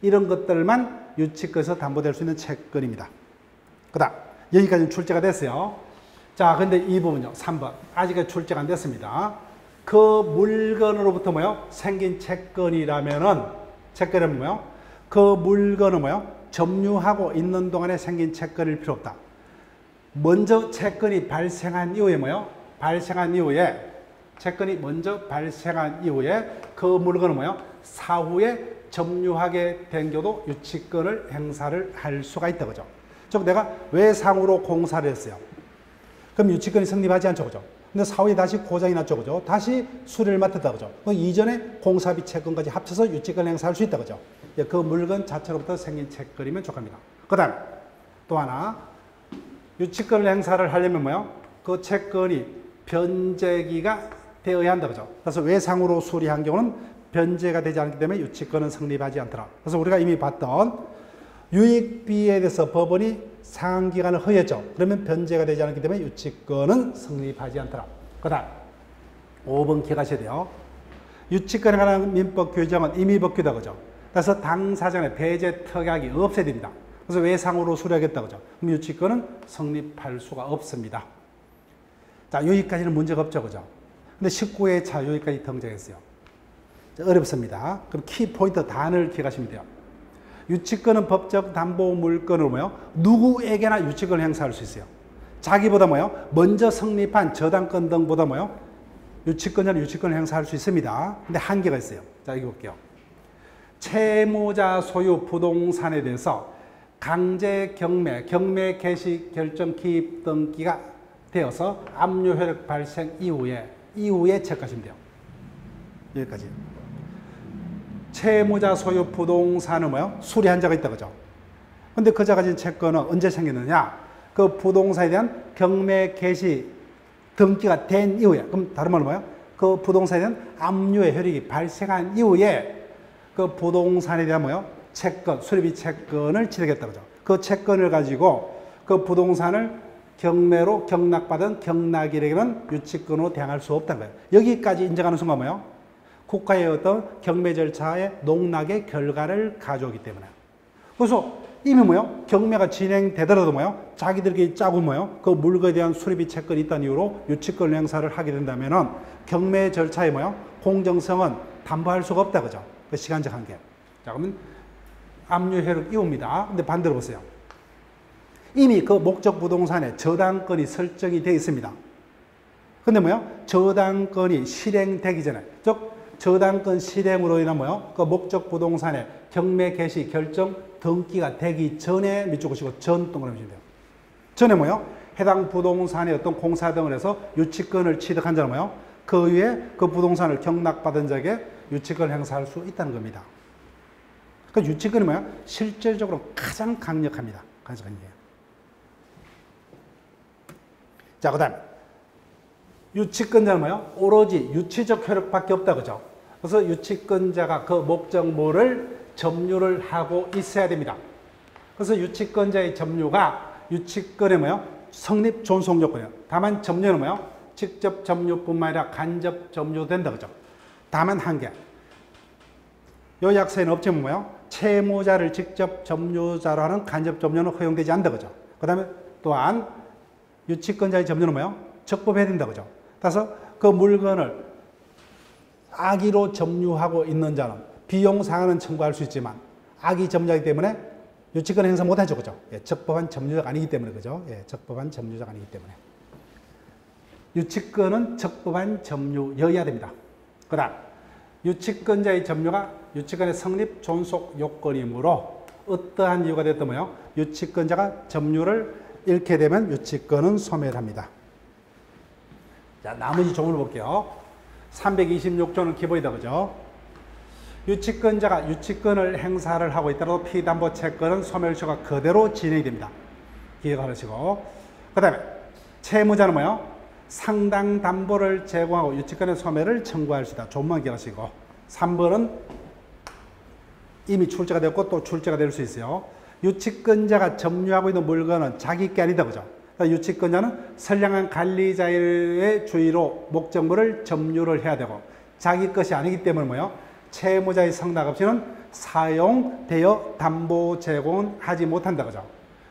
이런 것들만 유치권에서 담보될 수 있는 채권입니다. 그 다음, 여기까지는 출제가 됐어요. 자, 근데 이 부분요. 3번. 아직까지 출제가 안 됐습니다. 그 물건으로부터 뭐요? 생긴 채권이라면은, 채권은 뭐요? 그 물건은 뭐요? 점유하고 있는 동안에 생긴 채권일 필요 없다. 먼저 채권이 발생한 이후에 뭐요? 발생한 이후에, 채권이 먼저 발생한 이후에 그 물건은 뭐요? 사후에 점유하게 된 경우도 유치권을 행사를 할 수가 있다. 그죠? 즉, 내가 외상으로 공사를 했어요. 그럼 유치권이 성립하지 않죠. 그죠? 근데 사후에 다시 고장이 났죠. 그죠? 다시 수리를 맡았다. 그죠? 그 이전에 공사비 채권까지 합쳐서 유치권 행사할 수 있다. 그죠? 그 물건 자체로부터 생긴 채권이면 족합니다. 그 다음, 또 하나. 유치권 행사를 하려면 뭐요? 그 채권이 변제기가 되어야 한다. 그죠? 그래서 외상으로 수리한 경우는 변제가 되지 않기 때문에 유치권은 성립하지 않더라. 그래서 우리가 이미 봤던 유익비에 대해서 법원이 상한기간을 허했죠. 그러면 변제가 되지 않기 때문에 유치권은 성립하지 않더라. 그 다음 5번 기억하셔야 돼요. 유치권에 관한 민법 규정은 임의법규다. 그죠? 그래서 당사자의 배제 특약이 없어야 됩니다. 그래서 외상으로 수리하겠다. 그죠? 그럼 유치권은 성립할 수가 없습니다. 자, 여기까지는 문제가 없죠. 그죠? 근데 19회 차 여기까지 등장했어요. 어렵습니다. 그럼 키포인트 단을 기억하시면 돼요. 유치권은 법적 담보 물건으로 뭐요? 누구에게나 유치권을 행사할 수 있어요. 자기보다 뭐요? 먼저 성립한 저당권 등보다 뭐요? 유치권자는 유치권을 행사할 수 있습니다. 근데 한계가 있어요. 자, 이거 볼게요. 채무자 소유 부동산에 대해서 강제 경매 개시 결정 기입 등기가 되어서 압류 효력 발생 이후에 체크하시면 돼요. 여기까지. 채무자 소유 부동산은 뭐요? 수리한 자가 있다 그죠? 근데 그자 가진 채권은 언제 생겼느냐? 그 부동산에 대한 경매 개시 등기가 된 이후에, 그럼 다른 말로 뭐요? 그 부동산에 대한 압류의 효력이 발생한 이후에 그 부동산에 대한 뭐요? 채권, 수리비 채권을 취득했다 그죠? 그 채권을 가지고 그 부동산을 경매로 경락받은 경락일에게는 유치권으로 대항할 수 없다는 거예요. 여기까지 인정하는 순간 뭐요? 국가의 어떤 경매 절차의 농락의 결과를 가져오기 때문에. 그래서 이미 뭐요? 경매가 진행되더라도 뭐요? 자기들끼리 짜고 뭐요? 그 물건에 대한 수리비 채권이 있다는 이유로 유치권 행사를 하게 된다면은 경매 절차의 뭐요? 공정성은 담보할 수가 없다 그죠? 그 시간적 한계. 자, 그러면 압류 효력 이후입니다. 근데 반대로 보세요. 이미 그 목적 부동산에 저당권이 설정이 되어 있습니다. 근데 뭐요? 저당권이 실행되기 전에, 즉 저당권 실행으로 인한 뭐요? 그 목적 부동산에 경매 개시 결정 등기가 되기 전에 밑줄 그시고 전 동그라미 치면 돼요. 전에 뭐요? 해당 부동산의 어떤 공사 등을 해서 유치권을 취득한 자는 뭐요? 그 위에 그 부동산을 경락받은 자에게 유치권을 행사할 수 있다는 겁니다. 그 유치권이 뭐야? 실질적으로 가장 강력합니다. 가장 강력해요. 자, 그 다음에 유치권자는 뭐야? 오로지 유치적 효력밖에 없다 그죠? 그래서 유치권자가 그 목적물을 점유를 하고 있어야 됩니다. 그래서 유치권자의 점유가 유치권의 뭐야? 성립 존속 요건이에요. 다만 점유는 뭐야? 직접 점유뿐만 아니라 간접 점유도 된다 그죠? 다만 한 개. 요 약서에는 없지만 뭐야? 채무자를 직접 점유자로 하는 간접 점유는 허용되지 않는다 그죠? 그 다음에 또한 유치권자의 점유는 뭐야? 적법해야 된다 그죠? 따라서 그 물건을 악의로 점유하고 있는 자는 비용 상한은 청구할 수 있지만 악의 점유자이기 때문에 유치권 행사 못하죠 그죠? 예, 적법한 점유자가 아니기 때문에 그죠? 예, 적법한 점유자가 아니기 때문에 유치권은 적법한 점유여야 됩니다. 그 다음 유치권자의 점유가 유치권의 성립 존속 요건이므로 어떠한 이유가 됐든 뭐요? 유치권자가 점유를 잃게 되면 유치권은 소멸합니다. 자, 나머지 조문을 볼게요. 326조는 기본이다 그죠? 유치권자가 유치권을 행사를 하고 있더라도 피담보 채권은 소멸시효가 그대로 진행이 됩니다. 기억하시고. 그 다음에 채무자는 뭐요? 상당 담보를 제공하고 유치권의 소멸을 청구할 수 있다. 조문만 기억하시고. 3번은 이미 출제가 되었고 또 출제가 될 수 있어요. 유치권자가 점유하고 있는 물건은 자기 게 아니다 그죠? 유치권자는 선량한 관리자의 주의로 목적물을 점유를 해야 되고 자기 것이 아니기 때문에 뭐요? 채무자의 성납 없이는 사용되어 담보 제공은 하지 못한다 그죠?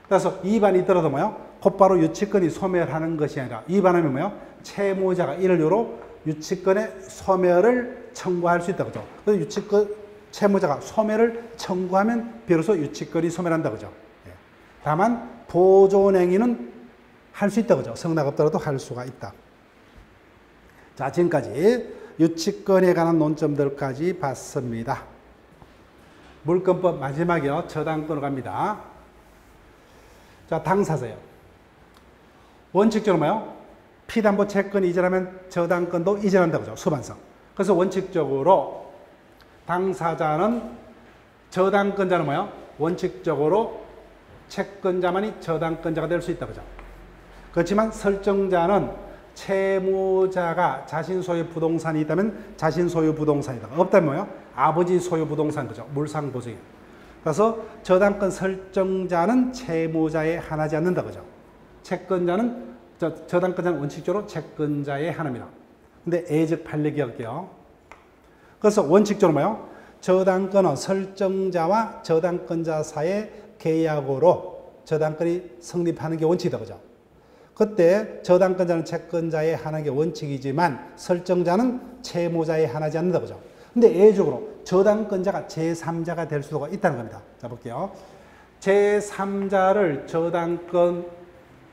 그래서 위반이 있더라도 뭐요? 곧바로 유치권이 소멸하는 것이 아니라 위반하면 뭐요? 채무자가 이를 이유로 유치권의 소멸을 청구할 수 있다 그죠? 그래서 유치권 채무자가 소멸을 청구하면 비로소 유치권이 소멸한다 그죠? 예. 다만 보존행위는 할 수 있다 그죠? 성납 없더라도 할 수가 있다. 자, 지금까지 유치권에 관한 논점들까지 봤습니다. 물권법 마지막이요. 저당권으로 갑니다. 자, 당사자요. 원칙적으로 뭐요? 피담보 채권이 이전하면 저당권도 이전한다 그죠? 수반성. 그래서 원칙적으로 당사자는 저당권자는 뭐요? 원칙적으로 채권자만이 저당권자가 될 수 있다 그죠? 그렇지만 설정자는 채무자가 자신 소유 부동산이 있다면 자신 소유 부동산이다. 없다면 뭐요? 아버지 소유 부동산 그죠? 물상보증이. 그래서 저당권 설정자는 채무자에 한하지 않는다 그죠? 채권자는 저당권자는 원칙적으로 채권자에 한합니다. 근데 애즉 판례 기억할게요. 그래서 원칙적으로 뭐요? 저당권은 설정자와 저당권자 사이의 계약으로 저당권이 성립하는 게 원칙이다 그죠? 그때 저당권자는 채권자에 한하는 게 원칙이지만 설정자는 채무자에 한하지 않는다 그죠? 근데 예외적으로 저당권자가 제3자가 될 수가 있다는 겁니다. 자, 볼게요. 제3자를 저당권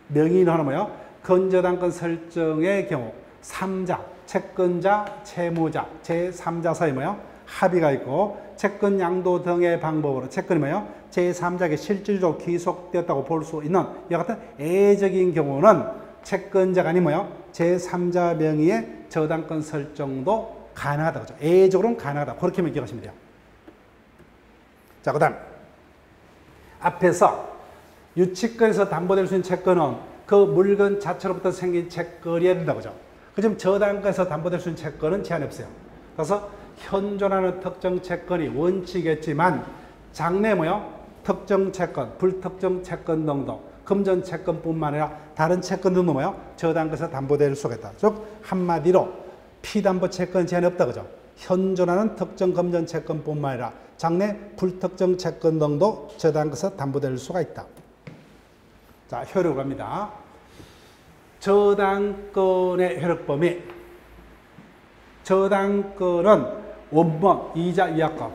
명의인으로 하는 뭐예요? 건저당권 설정의 경우 3자, 채권자, 채무자, 제3자 사이 뭐예요? 합의가 있고 채권 양도 등의 방법으로 채권이 뭐예요? 제3자에게 실질적으로 귀속되었다고 볼 수 있는 이와 같은 예외적인 경우는 채권자가 아닌 뭐예요? 제3자 명의의 저당권 설정도 가능하다. 그죠? 예외적으로는 가능하다. 그렇게만 기억하시면 돼요. 자, 그 다음. 앞에서 유치권에서 담보될 수 있는 채권은 그 물건 자체로부터 생긴 채권이어야 된다. 그죠? 그럼 저당권에서 담보될 수 있는 채권은 제한이 없어요. 그래서 현존하는 특정 채권이 원칙이겠지만 장래 뭐요? 특정 채권, 불특정 채권 등도 금전 채권뿐만 아니라 다른 채권 등도 뭐요? 저당권에서 담보될 수가 있다. 즉 한마디로 피담보 채권 제한이 없다. 그죠? 현존하는 특정 금전 채권뿐만 아니라 장래 불특정 채권 등도 저당권에서 담보될 수가 있다. 자, 효력을 합니다. 저당권의 효력 범위. 저당권은 원본, 이자, 위약금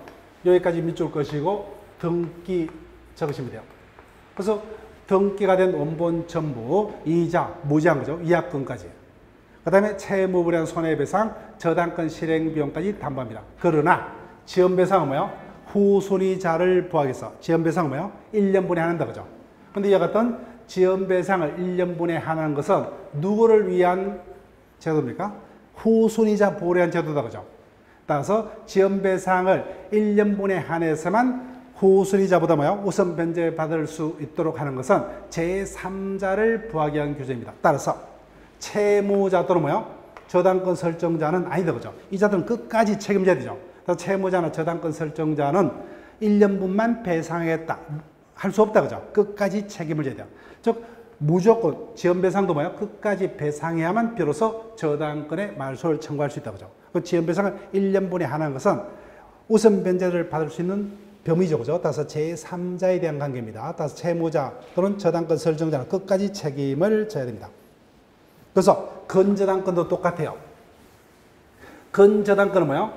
여기까지 밑줄 것이고 등기 적으시면 돼요. 그래서 등기가 된 원본 전부, 이자, 무제한 거죠. 위약금까지. 그 다음에 채무불이한 손해배상, 저당권 실행 비용까지 담보합니다. 그러나 지연배상은 뭐예요? 후순위자를 부하기 위해서 지연배상은 뭐예요? 1년분에 한다. 그죠? 근데 이와 같은 지연배상을 1년분에 하는 것은 누구를 위한 제도입니까? 후순위자 보호를 위한 제도다. 그죠? 따라서 지연배상을 1년분에 한해서만 후순위자보다 뭐요? 우선 변제받을 수 있도록 하는 것은 제3자를 부하기 위한 규정입니다. 따라서 채무자 또는 뭐요? 저당권 설정자는 아니다. 그죠? 이 자들은 끝까지 책임져야 되죠. 그래서 채무자나 저당권 설정자는 1년분만 배상하겠다. 할 수 없다. 그죠? 끝까지 책임을 져야 돼요. 즉, 무조건 지연배상도 뭐예요? 끝까지 배상해야만 비로소 저당권의 말소를 청구할 수 있다. 그죠? 그 지연배상을 1년분에 하는 것은 우선 변제를 받을 수 있는 범위죠. 그죠? 따라서 제3자에 대한 관계입니다. 따라서 채무자 또는 저당권 설정자는 끝까지 책임을 져야 됩니다. 그래서 건저당권도 똑같아요. 건저당권은 뭐예요?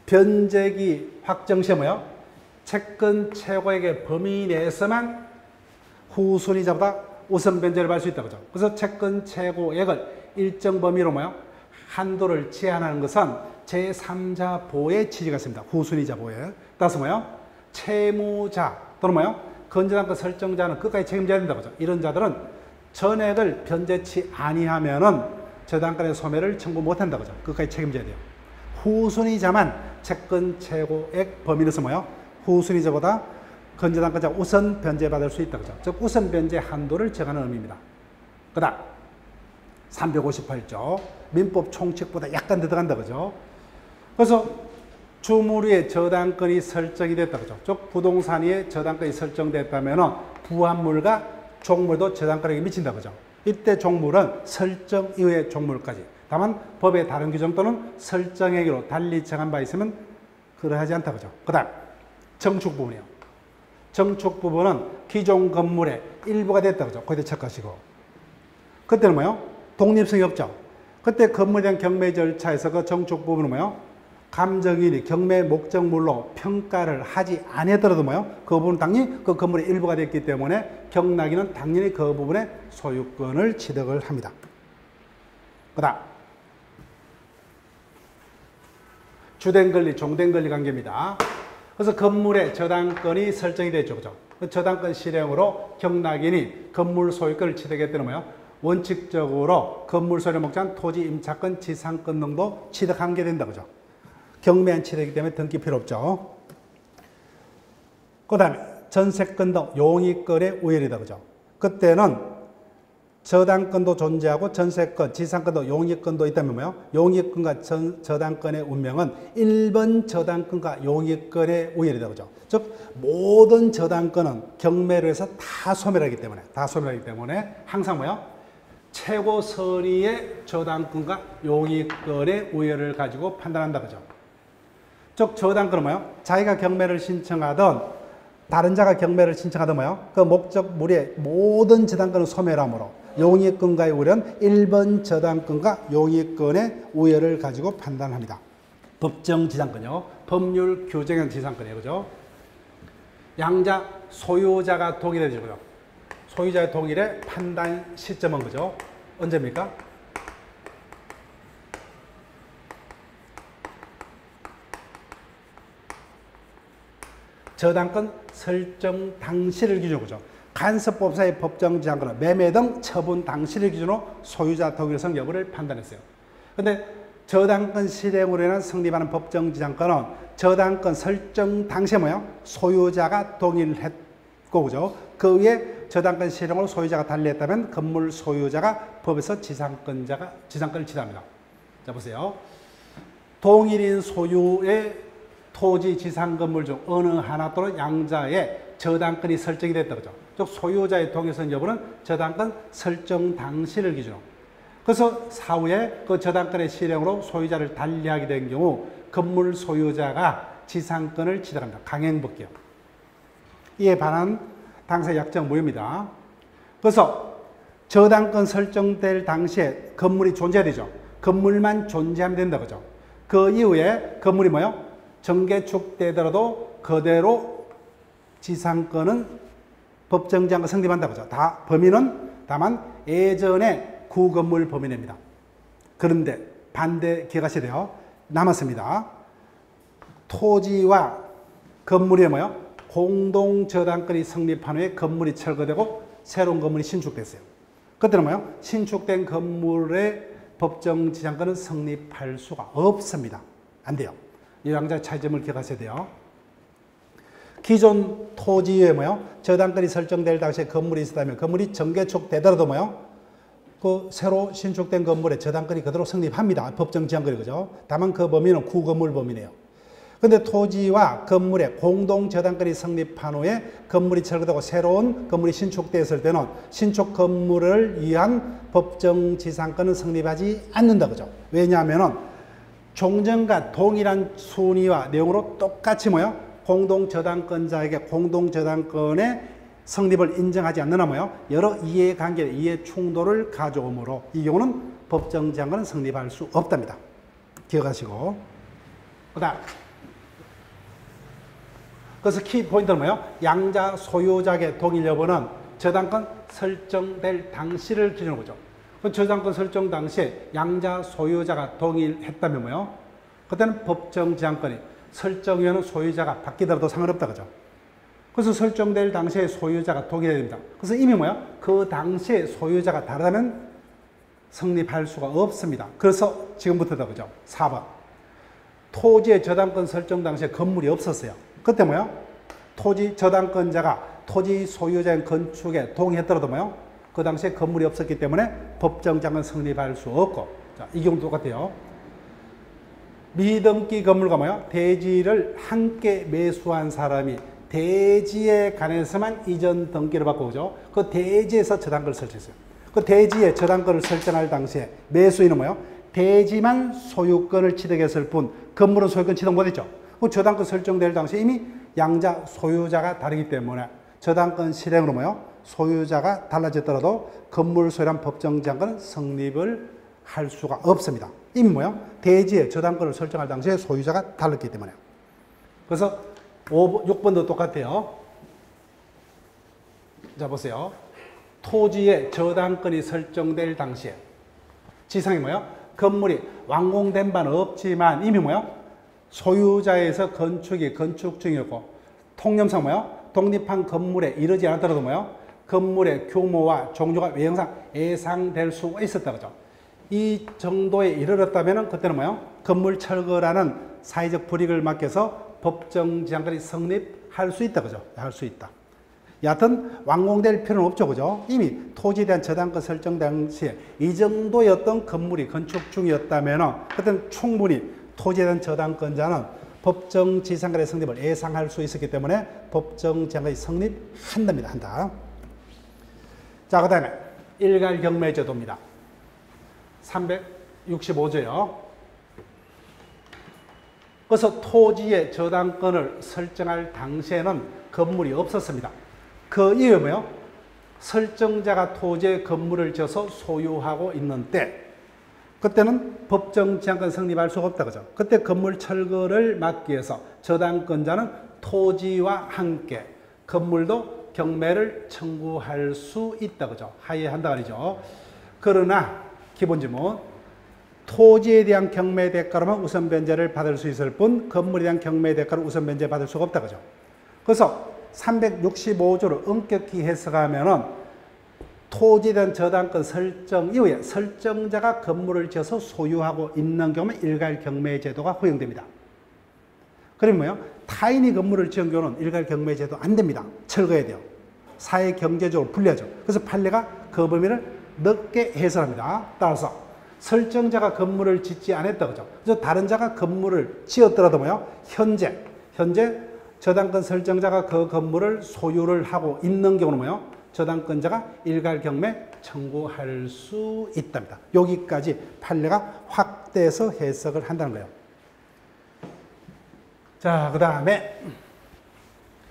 변제기 확정 시에 뭐예요? 채권 최고액의 범위 내에서만 후순위자보다 우선 변제를 받을 수 있다. 그죠? 그래서 채권 최고액을 일정 범위로 뭐예요? 한도를 제한하는 것은 제3자 보호의 취지가 있습니다. 후순위자 보호에. 따라서 뭐예요? 채무자 또는 뭐예요? 건저당권 설정자는 끝까지 책임져야 된다. 그죠? 이런 자들은 전액을 변제치 아니하면은 저당권의 소멸을 청구 못한다. 그죠? 끝까지 책임져야 돼요. 후순위자만 채권 최고액 범위에서 뭐예요? 후순위자보다 건저당권자 우선 변제받을 수 있다. 그죠? 즉 우선 변제 한도를 정하는 의미입니다. 그 다음 358조 민법 총칙보다 약간 더 들어간다. 그죠? 그래서 주무리의 저당권이 설정이 됐다. 그죠? 즉 부동산 위에 저당권이 설정됐다면 부합물과 종물도 저당권에게 미친다. 그죠? 이때 종물은 설정 이후의 종물까지. 다만 법의 다른 규정 또는 설정액으로 달리 정한 바 있으면 그러하지 않다. 그죠? 그 다음 정축 부분이요. 정축 부분은 기존 건물의 일부가 됐다. 그죠? 거기다 척하시고. 그때는 뭐예요? 독립성이 없죠. 그때 건물에 대한 경매 절차에서 그 정축 부분은 뭐예요? 감정인이 경매 목적물로 평가를 하지 않았더라도 뭐예요? 그 부분은 당연히 그 건물의 일부가 됐기 때문에 경락인은 당연히 그 부분의 소유권을 취득을 합니다. 그 다음 주된 권리, 종된 권리 관계입니다. 그래서 건물의 저당권이 설정이 되죠. 그죠? 저당권 실행으로 경락인이 건물 소유권을 취득할 때는 뭐예요? 원칙적으로 건물 소유를 목적한 토지 임차권, 지상권 등도 취득한 게 된다. 그죠? 경매한 취득이기 때문에 등기 필요 없죠. 그 다음에 전세권 등 용익권의 우열이다. 그죠? 그때는 저당권도 존재하고 전세권, 지상권도 용익권도 있다면 뭐예요? 용익권과 저당권의 운명은 1번 저당권과 용익권의 우열이다. 그죠? 즉 모든 저당권은 경매로 해서 다 소멸하기 때문에 항상 뭐예요? 최고 선의의 저당권과 용익권의 우열을 가지고 판단한다. 그죠? 즉 저당권은 뭐예요? 자기가 경매를 신청하든 다른 자가 경매를 신청하든 뭐예요? 그 목적물의 모든 저당권은 소멸함으로 용익권과의 우열은 1번 저당권과 용익권의 우열을 가지고 판단합니다. 법정 지상권이요. 법률 규정형 지상권이에요. 그죠? 양자 소유자가 동일해지고요. 소유자의 동일의 판단 시점은 그죠? 언제입니까? 저당권 설정 당시를 기준으로 그죠? 간섭법사의 법정 지상권은 매매 등 처분 당시를 기준으로 소유자 동일성 여부를 판단했어요. 근데 저당권 실행으로 인한 성립하는 법정 지상권은 저당권 설정 당시에 뭐예요? 소유자가 동일했고 그죠? 그 위에 저당권 실행으로 소유자가 달리했다면 건물 소유자가 법에서 지상권을 취득합니다. 자 보세요. 동일인 소유의 토지 지상 건물 중 어느 하나 또는 양자의 저당권이 설정이 됐다 그죠? 즉 소유자의 동일성 여부는 저당권 설정 당시를 기준으로. 그래서 사후에 그 저당권의 실행으로 소유자를 달리하게 된 경우 건물 소유자가 지상권을 취득합니다. 강행법규요. 이에 반한 당사의 약정 무효입니다. 그래서 저당권 설정될 당시에 건물이 존재해야 되죠. 건물만 존재하면 된다 그죠? 그 이후에 건물이 뭐요? 정개축되더라도 그대로 지상권은 법정지상권 성립한다 그죠? 다 범인은 다만 예전에 구건물 범인입니다. 그런데 반대 기억하셔야 돼요. 남았습니다. 토지와 건물이 뭐요? 공동 저당권이 성립한 후에 건물이 철거되고 새로운 건물이 신축됐어요. 그때는 뭐요? 신축된 건물의 법정 지상권은 성립할 수가 없습니다. 안 돼요. 이 양자 차이점을 기억하셔야 돼요. 기존 토지에 뭐요? 저당권이 설정될 당시에 건물이 있었다면 건물이 정개축되더라도 뭐요? 그 새로 신축된 건물에 저당권이 그대로 성립합니다. 법정 지상권이 그죠? 다만 그 범위는 구건물 범위네요. 근데 토지와 건물에 공동 저당권이 성립한 후에 건물이 철거되고 새로운 건물이 신축되었을 때는 신축 건물을 위한 법정 지상권은 성립하지 않는다 그죠? 왜냐하면은 종전과 동일한 순위와 내용으로 똑같이 뭐요? 공동 저당권자에게 공동 저당권의 성립을 인정하지 않느나 뭐요? 여러 이해관계, 이해 충돌을 가져오므로 이 경우는 법정 지상권은 성립할 수 없답니다. 기억하시고. 그다음. 그래서 키 포인트는 뭐예요? 양자 소유자의 동일 여부는 저당권 설정될 당시를 기준으로 보죠. 저당권 설정 당시에 양자 소유자가 동일했다면 뭐예요? 그때는 법정 지상권이 설정위원은 소유자가 바뀌더라도 상관없다 그죠? 그래서 설정될 당시에 소유자가 동일해야 됩니다. 그래서 이미 뭐예요? 그 당시에 소유자가 다르다면 성립할 수가 없습니다. 그래서 지금부터다 그죠? 4번. 토지의 저당권 설정 당시에 건물이 없었어요. 그때 뭐예요? 토지 저당권자가 토지 소유자의 건축에 동의했더라도 뭐예요? 그 당시에 건물이 없었기 때문에 법정장은 성립할 수 없고. 자, 이 경우도 똑같아요. 미등기 건물과 뭐예요? 대지를 함께 매수한 사람이 대지에 관해서만 이전 등기를 받고 그죠? 그 대지에서 저당권을 설정했어요. 그 대지에 저당권을 설정할 당시에 매수인은 뭐예요? 대지만 소유권을 취득했을 뿐 건물은 소유권 취득 못했죠. 그 저당권 설정될 당시에 이미 양자 소유자가 다르기 때문에 저당권 실행으로 뭐예요? 소유자가 달라졌더라도 건물 소유란 법정 지상권은 성립을 할 수가 없습니다. 이미 뭐예요? 대지에 저당권을 설정할 당시에 소유자가 달랐기 때문에. 그래서 6번도 똑같아요. 자 보세요. 토지에 저당권이 설정될 당시에 지상이 뭐예요? 건물이 완공된 바는 없지만 이미 뭐예요? 소유자에서 건축이 건축 중이었고 통념상 뭐예요? 독립한 건물에 이르지 않았더라도 뭐예요? 건물의 규모와 종류가 외형상 예상될 수가 있었다 그죠? 이 정도에 이르렀다면 그때는 뭐예요? 건물 철거라는 사회적 불이익을 맡겨서 법정 지상권이 성립할 수 있다 그죠? 할 수 있다. 여하튼 완공될 필요는 없죠 그죠? 이미 토지에 대한 저당권 설정 당시에 이 정도였던 건물이 건축 중이었다면 그때는 충분히 토지에 대한 저당권자는 법정 지상권의 성립을 예상할 수 있었기 때문에 법정 지상권이 성립한답니다. 한다. 자, 그 다음에 일괄경매 제도입니다. 365조요. 그래서 토지의 저당권을 설정할 당시에는 건물이 없었습니다. 그 이유는 뭐예요? 설정자가 토지에 건물을 지어서 소유하고 있는 때 그때는 법정 지향권 성립할 수가 없다. 그죠? 그때 건물 철거를 막기 위해서 저당권자는 토지와 함께 건물도 경매를 청구할 수 있다. 그죠? 하회한다 말이죠. 그러나 기본 지문 토지에 대한 경매 대가로만 우선 변제를 받을 수 있을 뿐 건물에 대한 경매 대가로 우선 변제 받을 수가 없다. 그죠? 그래서 365조를 엄격히 해석하면은 토지에 대한 저당권 설정 이후에 설정자가 건물을 지어서 소유하고 있는 경우에 일괄 경매 제도가 허용됩니다. 그러면 뭐요? 타인이 건물을 지은 경우는 일괄 경매 제도 안 됩니다. 철거해야 돼요. 사회 경제적으로 불리하죠. 그래서 판례가 그 범위를 넓게 해설합니다. 따라서 설정자가 건물을 짓지 않았다 그죠? 그래서 다른 자가 건물을 지었더라도 뭐요? 현재 저당권 설정자가 그 건물을 소유를 하고 있는 경우는 뭐요? 저당권자가 일괄 경매 청구할 수 있답니다. 여기까지 판례가 확대해서 해석을 한다는 거예요. 자, 그 다음에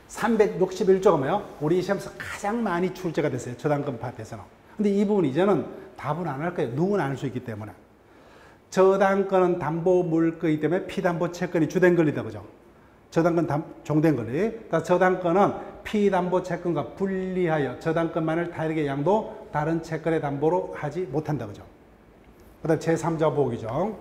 361조가 뭐예요? 우리 시험에서 가장 많이 출제가 됐어요. 저당권 파트에서는. 근데 이 부분 이제는 답은 안 할 거예요. 누구나 알 수 있기 때문에. 저당권은 담보 물권이기 때문에 피담보 채권이 주된 권리다. 그죠? 저당권 종된 권리. 저당권은 피담보 채권과 분리하여 저당권만을 타인에게 양도 다른 채권의 담보로 하지 못한다. 그죠? 그 다음 제3자 보기죠.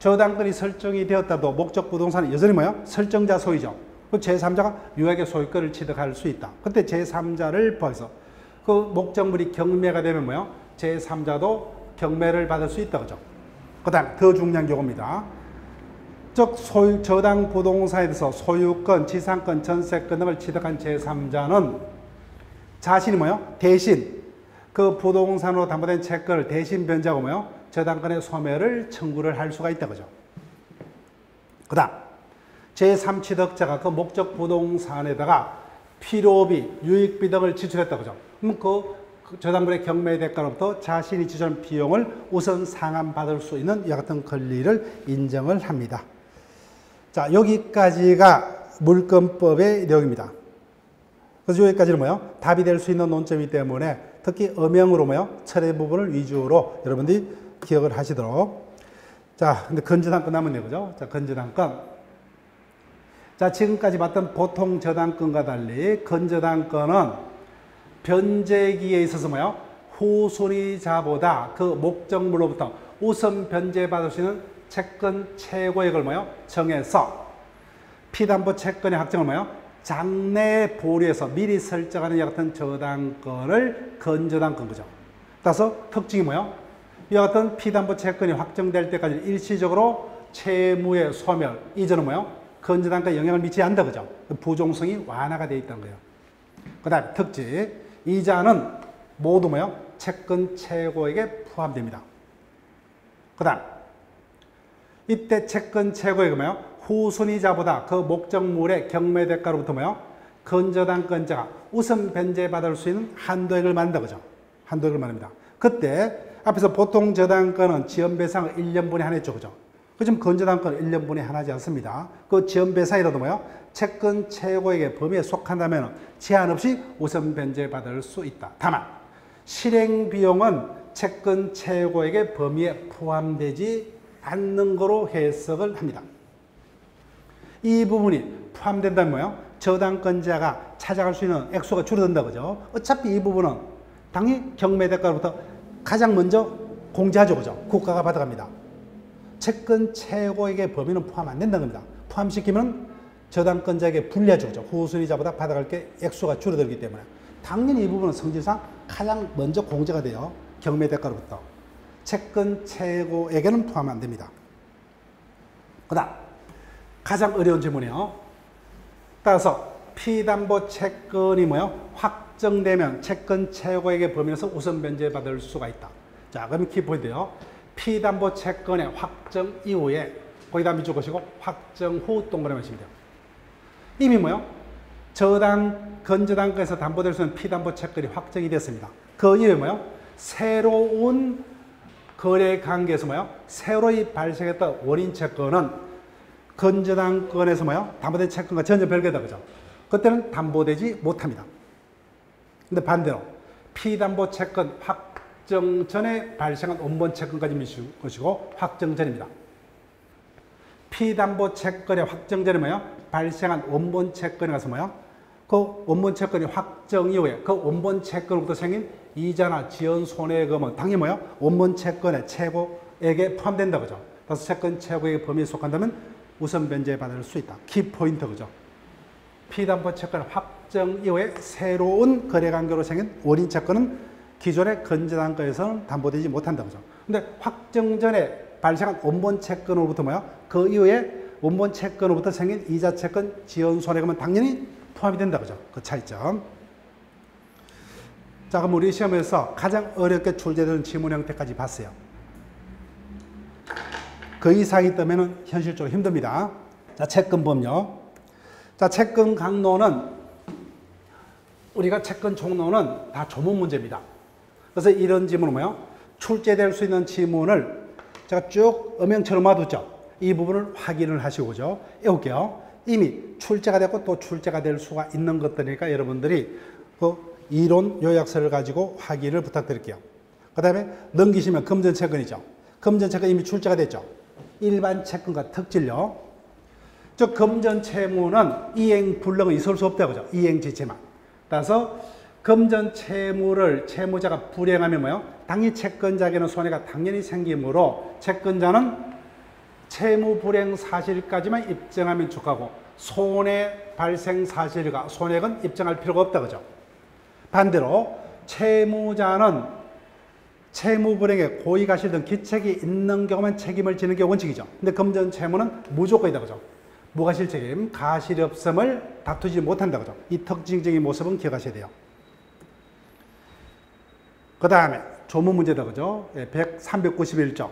저당권이 설정이 되었다도 목적 부동산은 여전히 뭐예요? 설정자 소유죠. 그 제3자가 유약의 소유권을 취득할 수 있다. 그때 제3자를 포함해서 그 목적물이 경매가 되면 뭐예요? 제3자도 경매를 받을 수 있다. 그죠? 그 다음 더 중요한 경우입니다. 즉 저당 부동산에 대해서 소유권, 지상권, 전세권 등을 취득한 제3자는 자신이 뭐예요? 대신 그 부동산으로 담보된 채권을 대신 변제하고 뭐예요? 저당권의 소멸을 청구를 할 수가 있다. 그죠? 그 다음 제3취득자가 그 목적 부동산에다가 필요비, 유익비 등을 지출했다. 그죠? 그럼 그 저당권의 경매 대가로부터 자신이 지출한 비용을 우선 상환받을 수 있는 이와 같은 권리를 인정을 합니다. 자, 여기까지가 물권법의 내용입니다. 그래서 여기까지는 뭐예요? 답이 될 수 있는 논점이기 때문에 특히 음형으로 뭐예요? 철회 부분을 위주로 여러분들이 기억을 하시도록. 자, 근데 건저당권 남았네요. 그죠? 자, 건저당권. 자, 지금까지 봤던 보통 저당권과 달리 건저당권은 변제기에 있어서 뭐예요? 후순위자보다 그 목적물로부터 우선 변제받을 수 있는 채권 최고액을 뭐예요? 정해서 피담보 채권의 확정을 뭐예요? 장래 보류해서 미리 설정하는 이와 같은 저당권을 건저당권 그죠? 따라서 특징이 뭐예요? 이와 같은 피담보 채권이 확정될 때까지 일시적으로 채무의 소멸, 이전은 뭐예요? 건저당권에 영향을 미치지 않는다 그죠? 부종성이 완화가 되어 있다는 거예요. 그 다음 특징, 이자는 모두 뭐예요? 채권 최고액에 포함됩니다. 그 다음 이때 채권 최고액은 뭐예요? 후순위자보다 그 목적물의 경매 대가로부터 뭐예요? 건저당권자가 우선 변제받을 수 있는 한도액을 말한다. 그죠? 한도액을 말합니다. 그때 앞에서 보통 저당권은 지연배상을 1년분에 하나 했죠. 그죠? 지금 건저당권은 1년분에 하나지 않습니다. 그 지연배상이라도 뭐예요? 채권 최고액의 범위에 속한다면 제한 없이 우선 변제받을 수 있다. 다만 실행비용은 채권 최고액의 범위에 포함되지 않는 거로 해석을 합니다. 이 부분이 포함된다면 뭐예요? 저당권자가 찾아갈 수 있는 액수가 줄어든다. 그죠? 어차피 이 부분은 당연히 경매 대가로부터 가장 먼저 공제하죠. 그죠? 국가가 받아갑니다. 채권 최고액의 범위는 포함 안 된다는 겁니다. 포함시키면 저당권자에게 불리하죠. 그죠? 후순위자보다 받아갈 게 액수가 줄어들기 때문에 당연히 이 부분은 성질상 가장 먼저 공제가 돼요. 경매 대가로부터. 채권 최고액에는 포함 안 됩니다. 그 다음 가장 어려운 질문이에요. 따라서 피담보 채권이 뭐예요? 확정되면 채권 최고액의 범위에서 우선 변제받을 수가 있다. 자, 그럼 키포인트요. 피담보 채권의 확정 이후에 거기다 밑줄 그시고 확정 후 동그라미 하시면 돼요. 이미 뭐예요? 건저당권에서 담보될 수 있는 피담보 채권이 확정이 됐습니다. 그 이후에 뭐예요? 새로운 거래 관계에서 뭐예요? 새로이 발생했던 원인 채권은 건저당권에서 뭐예요? 담보된 채권과 전혀 별개다. 그죠? 그때는 담보되지 못합니다. 근데 반대로 피담보 채권 확정 전에 발생한 원본 채권까지 미칠 것이고 확정 전입니다. 피담보 채권의 확정 전에 뭐예요? 발생한 원본 채권에 가서 뭐예요? 그 원본 채권이 확정 이후에 그 원본 채권으로부터 생긴 이자나 지연 손해금은 당연히 뭐예요? 원본 채권의 최고액에 포함된다 그죠? 그래서 채권 최고액의 범위에 속한다면 우선 변제받을 수 있다. 키포인트 그죠? 피담보 채권 확정 이후에 새로운 거래관계로 생긴 원인 채권은 기존의 건전한거에서는 담보되지 못한다 그죠? 근데 확정 전에 발생한 원본 채권으로부터 뭐야? 그 이후에 원본 채권으로부터 생긴 이자 채권 지연 손해금은 당연히 포함이 된다 그죠? 그 차이점. 자, 그럼 우리 시험에서 가장 어렵게 출제되는 지문 형태까지 봤어요. 그 이상이 뜨면은 현실적으로 힘듭니다. 자, 채권법요. 자, 채권 강론은 우리가 채권 종론은 다 조문 문제입니다. 그래서 이런 지문은 뭐예요? 출제될 수 있는 지문을 제가 쭉 음영처럼 놔두죠. 이 부분을 확인을 하시고죠. 해볼게요. 이미 출제가 됐고 또 출제가 될 수가 있는 것들이니까 여러분들이 그 이론 요약서를 가지고 확인을 부탁드릴게요. 그 다음에 넘기시면 금전채권이죠. 금전채권 이미 출제가 됐죠. 일반 채권과 특질요. 즉 금전채무는 이행불능은 있을 수 없다 그죠? 이행지체만. 따라서 금전채무를 채무자가 불이행하면 뭐예요? 당연히 채권자에게는 손해가 당연히 생기므로 채권자는 채무 불이행 사실까지만 입증하면 족하고 손해 발생 사실과 손해액은 입증할 필요가 없다 그죠? 반대로 채무자는 채무 불이행에 고의 가실 등 기책이 있는 경우만 책임을 지는 게 원칙이죠. 근데 금전채무는 무조건이다 그죠? 무과실 책임, 가실이 없음을 다투지 못한다 그죠? 이 특징적인 모습은 기억하셔야 돼요. 그 다음에 조문 문제다 그죠? 391조.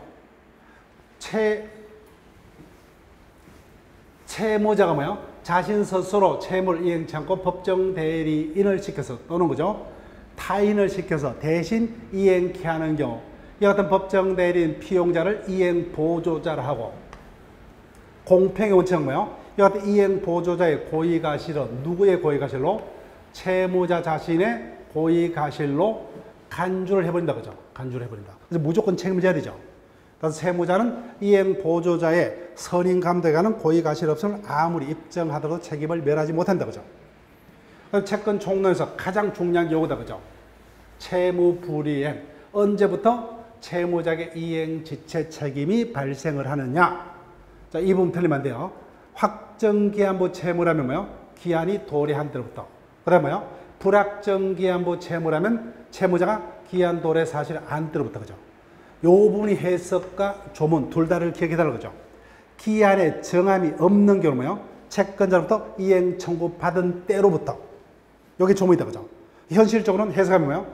채무자가 뭐예요? 자신 스스로 채무를 이행치 않고 법정 대리인을 시켜서 또는 그죠? 타인을 시켜서 대신 이행케 하는 경우 이 같은 법정 대리인 피용자를 이행 보조자를 하고 공평의 원칙은 뭐예요? 이 같은 이행 보조자의 고의 가실은 누구의 고의 가실로? 채무자 자신의 고의 가실로 간주를 해버린다 그죠? 간주를 해버린다. 그래서 무조건 책임을 져야 되죠. 그래서 채무자는 이행 보조자의 선임 감독에 관한 고의 가실 없음을 아무리 입증하더라도 책임을 멸하지 못한다 그죠? 채권 종론에서 가장 중요한 요구다 그죠? 채무 불이행. 언제부터 채무자에게 이행 지체 책임이 발생을 하느냐? 자, 이 부분 틀리면 안 돼요. 확정기한부 채무라면 뭐요? 기한이 도래한 때로부터. 그 다음에 뭐요? 불확정기한부 채무라면 채무자가 기한 도래 사실을 안 때로부터 그죠? 요 부분이 해석과 조문 둘 다를 기억해 달라고 그죠? 기한에 정함이 없는 경우 뭐요? 채권자로부터 이행 청구 받은 때로부터. 여기 조문이다 그죠? 현실적으로는 해석하면 뭐요?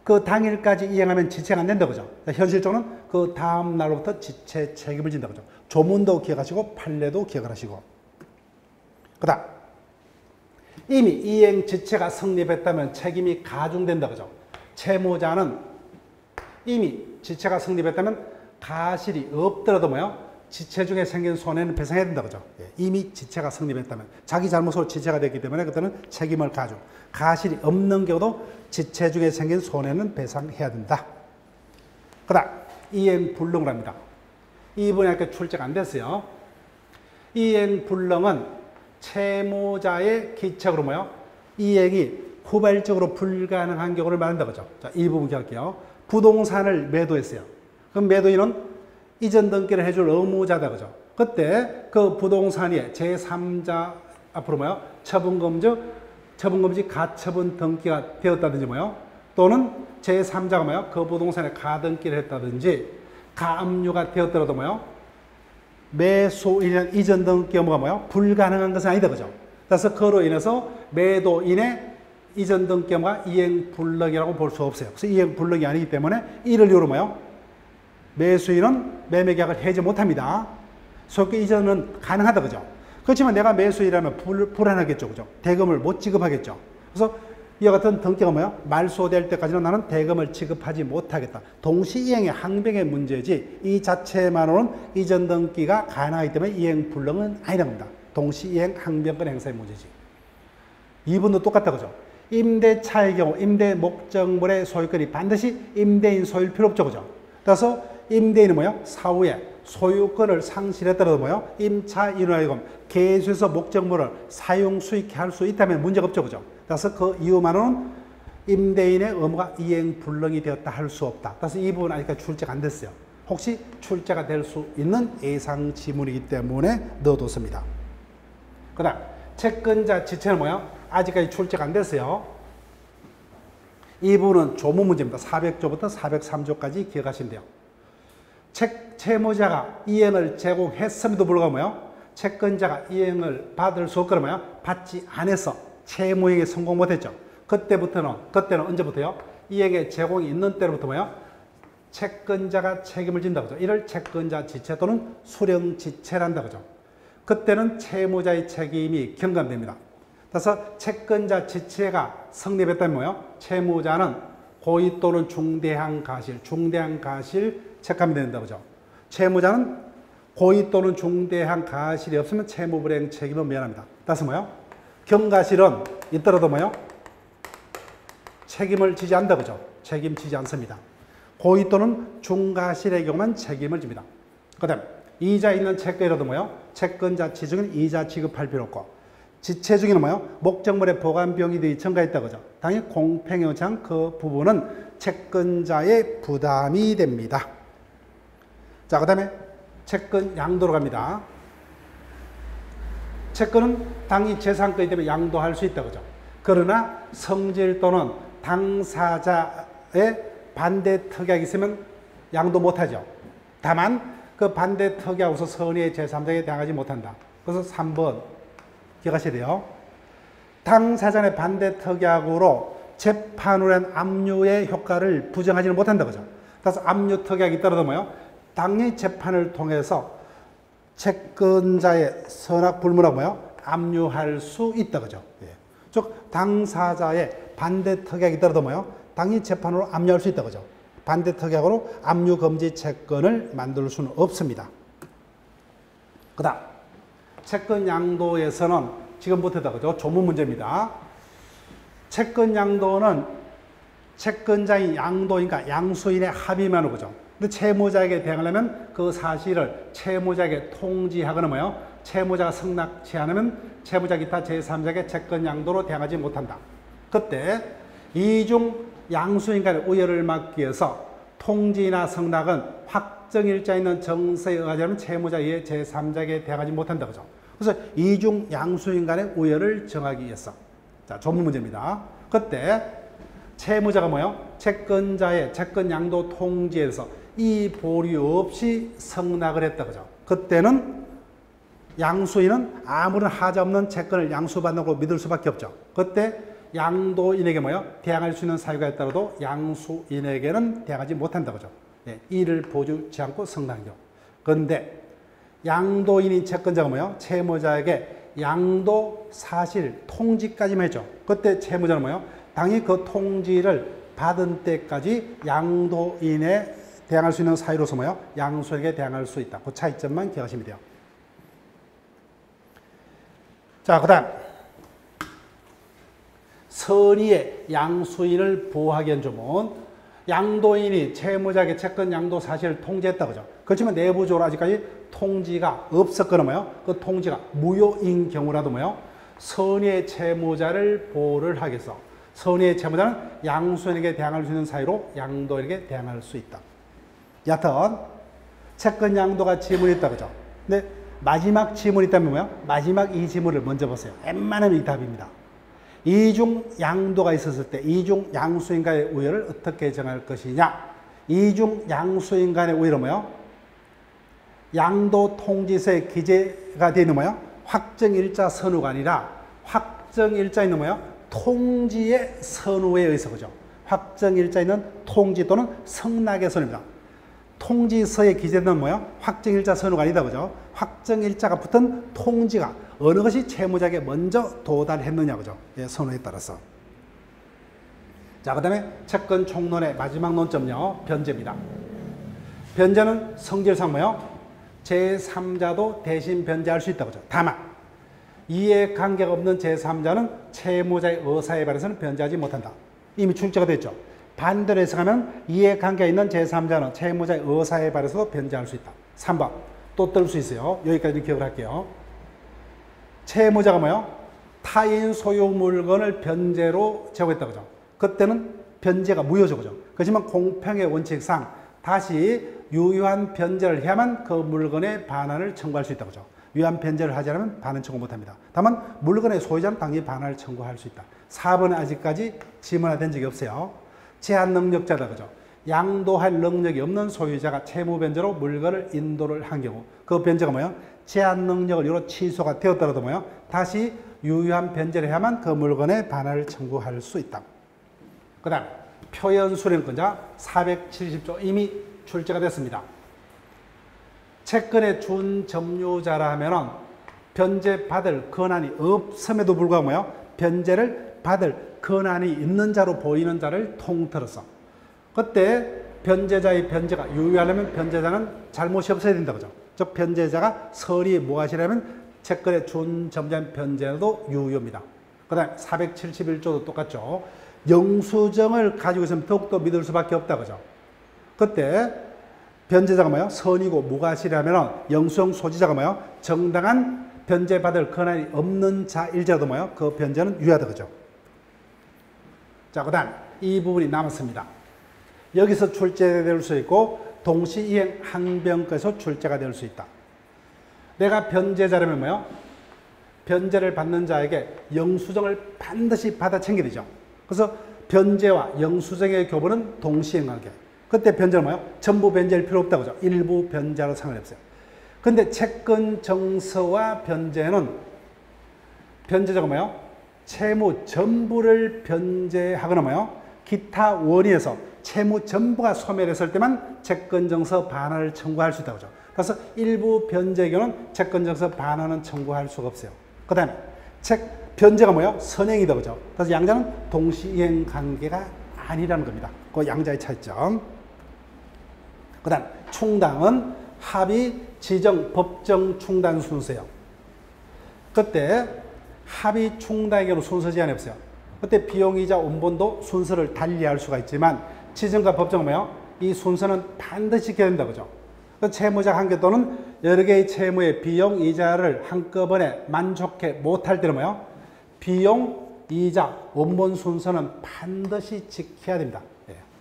그 당일까지 이행하면 지체가 안 된다 그죠? 현실적으로는 그 다음 날로부터 지체 책임을 진다 그죠? 조문도 기억하시고 판례도 기억을 하시고. 그다음 이미 이행 지체가 성립했다면 책임이 가중된다 그죠? 채무자는 이미 지체가 성립했다면 가실이 없더라도 뭐요? 지체 중에 생긴 손해는 배상해야 된다 그죠? 이미 지체가 성립했다면 자기 잘못으로 지체가 됐기 때문에 그때는 책임을 가중. 가실이 없는 경우도 지체 중에 생긴 손해는 배상해야 된다. 그다음 이행불능을 합니다. 이 부분이 아까 출제가 안 됐어요. 이행불능은 채무자의 기책으로 뭐요? 이행이 후발적으로 불가능한 경우를 말한다 그죠? 자, 이 부분 기억할게요. 부동산을 매도했어요. 그럼 매도인은 이전 등기를 해줄 의무자다 그죠? 그때 그 부동산이 제3자 앞으로 뭐요? 처분금지 가처분 등기가 되었다든지 뭐요? 또는 제3자가 뭐요? 그 부동산에 가등기를 했다든지 가압류가 되었더라도 뭐요? 매수인의 이전 등기 의무가 뭐요? 불가능한 것은 아니다 그죠? 그래서 그로 인해서 매도인의 이전 등기 의무가 이행불능이라고 볼 수 없어요. 그래서 이행불능이 아니기 때문에 이를 이유로 뭐요? 매수인은 매매계약을 해지 못합니다. 소유권 이전은 가능하다 그죠? 그렇지만 내가 매수인이라면 불안하겠죠 그죠? 대금을 못 지급하겠죠. 그래서 이와 같은 등기가 뭐야? 말소될 때까지는 나는 대금을 지급하지 못하겠다. 동시이행의 항변의 문제지 이 자체만으로는 이전 등기가 가능하기 때문에 이행불능은 아니라는 겁니다. 동시이행 항변권 행사의 문제지. 이분도 똑같다 그죠? 임대차의 경우 임대 목적물의 소유권이 반드시 임대인 소유일 필요 없죠. 그죠? 따라서 임대인은 뭐요? 사후에 소유권을 상실했더라도 뭐요? 임차 인허가금 계수해서 목적물을 사용 수익해 할 수 있다면 문제가 없죠. 그죠? 따라서 그 이유만으로는 임대인의 의무가 이행 불능이 되었다 할 수 없다. 따라서 이 부분은 아직까지 출제가 안 됐어요. 혹시 출제가 될 수 있는 예상 지문이기 때문에 넣어뒀습니다. 그 다음 채권자 지체는 뭐야? 아직까지 출제가 안 됐어요. 이 부분은 조문 문제입니다. 400조부터 403조까지 기억하시면 돼요. 채무자가 이행을 제공했음에도 불구하고 뭐요? 채권자가 이행을 받을 수 없거나 받지 않아서 채무이행에 성공 못했죠. 그때는 언제부터요? 이행의 제공이 있는 때로부터 뭐요? 채권자가 책임을 진다고 하죠. 이를 채권자 지체 또는 수령 지체란다 그죠. 그때는 채무자의 책임이 경감됩니다. 그래서 채권자 지체가 성립했다면 뭐요? 채무자는 고의 또는 중대한 가실 체크하면 된다고 하죠. 채무자는 고의 또는 중대한 가실이 없으면 채무불이행 책임은 면합니다. 따라서 뭐요? 경가실은 있더라도 뭐요? 책임을 지지 않는다 그죠. 책임지지 않습니다. 고의 또는 중가실의 경우만 책임을 집니다. 그 다음 이자 있는 채권이라도 뭐요? 채권자 지중에는 이자 지급할 필요 없고 지체 중에는 뭐요? 목적물의 보관 비용이 첨가했다 그죠. 당연히 공평영장 그 부분은 채권자의 부담이 됩니다. 자, 그 다음에 채권 양도로 갑니다. 채권은 당이 재산권이기 때문에 양도할 수 있다 그죠. 그러나 성질 또는 당사자의 반대 특약이 있으면 양도 못하죠. 다만 그 반대 특약으로서 선의의 제3자에게 당하지 못한다. 그래서 3번 기억하셔야 돼요. 당사자의 반대 특약으로 재판으로 한 압류의 효과를 부정하지는 못한다 그죠. 그래서 압류 특약이 있더라도 뭐요? 당의 재판을 통해서 채권자의 선악 불문하고 뭐요? 압류할 수 있다 그죠. 예. 즉 당사자의 반대 특약이 있더라도 뭐요? 당의 재판으로 압류할 수 있다 그죠. 반대 특약으로 압류 금지 채권을 만들 수는 없습니다. 그 다음 채권 양도에서는 지금부터다 그죠. 조문 문제입니다. 채권 양도는 채권자인 양도인과 양수인의 합의만으로 그죠. 근데 채무자에게 대항하려면 그 사실을 채무자에게 통지하거나 뭐요? 채무자가 승낙치 않으면 채무자 기타 제3자에게 채권 양도로 대항하지 못한다. 그때 이중 양수인 간의 우열을 막기 위해서 통지나 승낙은 확정일자 있는 정서에 의하지 않으면 채무자에 의해 제3자에게 대항하지 못한다. 그죠? 그래서 이중 양수인 간의 우열을 정하기 위해서. 자, 조문 문제입니다. 그때 채무자가 뭐요? 채권자의 채권 양도 통지에서 이 보류 없이 승낙을 했다. 그죠? 그때는 양수인은 아무런 하자 없는 채권을 양수받는다고 믿을 수밖에 없죠. 그때 양도인에게 뭐요? 대항할 수 있는 사유가 있더라도 양수인에게는 대항하지 못한다. 그죠? 예, 이를 보주지 않고 승낙한 경우. 그런데 양도인인 채권자가 뭐요? 채무자에게 양도 사실 통지까지만 했죠. 그때 채무자는 뭐요? 당연히 그 통지를 받은 때까지 양도인에 대항할 수 있는 사유로서 뭐요? 양수에게 대항할 수 있다. 그 차이점만 기억하시면 돼요. 자, 그 다음 선의의 양수인을 보호하기 위한 조문. 양도인이 채무자에게 채권 양도 사실을 통지했다 그죠. 그렇지만 내부적으로 아직까지 통지가 없었거나 뭐요. 그 통지가 무효인 경우라도 뭐요. 선의의 채무자를 보호를 하기 위해서 선의의 채무자는 양수인에게 대항할 수 있는 사유로 양도인에게 대항할 수 있다. 여하튼 채권 양도가 지문이 있다 그죠. 근데 마지막 지문이 있다면 뭐요. 마지막 이 지문을 먼저 보세요. 웬만하면 이 답입니다. 이중 양도가 있었을 때 이중 양수인 간의 우열을 어떻게 정할 것이냐. 이중 양수인 간의 우열은 뭐요? 양도 통지서에 기재가 되어 있는 뭐요? 확정일자 선우가 아니라 확정일자 있는 뭐요? 통지의 선우에 의해서 그죠. 확정일자 있는 통지 또는 승낙의 선우입니다. 통지서에 기재된 뭐요? 확정일자 선우가 아니다 그죠. 확정일자가 붙은 통지가 어느 것이 채무자에게 먼저 도달했느냐 그죠. 예, 선우에 따라서. 자, 그 다음에 채권 총론의 마지막 논점요. 변제입니다. 변제는 성질상 뭐요? 제3자도 대신 변제할 수 있다 그죠. 다만 이해관계가 없는 제3자는 채무자의 의사에 반해서는 변제하지 못한다. 이미 출제가 됐죠. 반대로 해석하면 이해관계가 있는 제3자는 채무자의 의사에 반해서도 변제할 수 있다. 3번 또 뜰 수 있어요. 여기까지 기억을 할게요. 채무자가 뭐요? 타인 소유 물건을 변제로 제공했다. 그죠? 그때는 변제가 무효죠. 그죠? 그렇지만 공평의 원칙상 다시 유효한 변제를 해야만 그 물건의 반환을 청구할 수 있다. 그죠? 유효한 변제를 하지 않으면 반환 청구 못합니다. 다만 물건의 소유자는 당연히 반환을 청구할 수 있다. 4번은 아직까지 질문화된 적이 없어요. 제한 능력자다. 그죠? 양도할 능력이 없는 소유자가 채무 변제로 물건을 인도를 한 경우 그 변제가 뭐예요? 제한 능력을 이유로 취소가 되었더라도 뭐예요? 다시 유효한 변제를 해야만 그 물건의 반환을 청구할 수 있다. 그 다음 표현 수령권자 470조 이미 출제가 됐습니다. 채권의 준점유자라 하면은 변제받을 권한이 없음에도 불구하고 뭐예요? 변제를 받을 권한이 있는 자로 보이는 자를 통틀어서 그때 변제자의 변제가 유효하려면 변제자는 잘못이 없어야 된다. 그죠? 즉 변제자가 설이 무과실하면 채권의 준점유자인 변제도 유효입니다. 그 다음 471조도 똑같죠. 영수증을 가지고 있으면 더욱더 믿을 수밖에 없다. 그죠? 그때 변제자가 뭐예요? 선이고 무과실하면 영수증 소지자가 뭐예요? 정당한 변제받을 권한이 없는 자일지라도 뭐예요? 그 변제는 유효하다. 그죠? 자, 그 다음 이 부분이 남았습니다. 여기서 출제될 수 있고 동시이행 항변권에서 출제가 될 수 있다. 내가 변제자라면 뭐예요? 변제를 받는 자에게 영수증을 반드시 받아 챙겨야 되죠. 그래서 변제와 영수증의 교부는 동시행 관계. 그때 변제는 뭐예요? 전부 변제할 필요 없다고 하죠. 일부 변제로 상관없어요. 근데 채권 정서와 변제는 변제자가 뭐예요? 채무 전부를 변제하거나 뭐예요? 기타 원인에서 채무 전부가 소멸했을 때만 채권 정서 반환을 청구할 수 있다고 하죠. 그래서 일부 변제의 경우는 채권 정서 반환은 청구할 수가 없어요. 그 다음에 변제가 뭐예요? 선행이다. 그죠? 그래서 양자는 동시이행 관계가 아니라는 겁니다. 그 양자의 차이점. 그 다음 충당은 합의, 지정, 법정 충당 순서예요. 그때 합의 충당의 경우 순서 제한이 없어요. 그때 비용이자 원본도 순서를 달리할 수가 있지만 지정과 법정은 뭐예요? 이 순서는 반드시 지켜야 된다. 그죠? 채무자 한 개 또는 여러 개의 채무의 비용, 이자를 한꺼번에 만족해 못할 때는 뭐예요? 비용, 이자, 원본 순서는 반드시 지켜야 됩니다.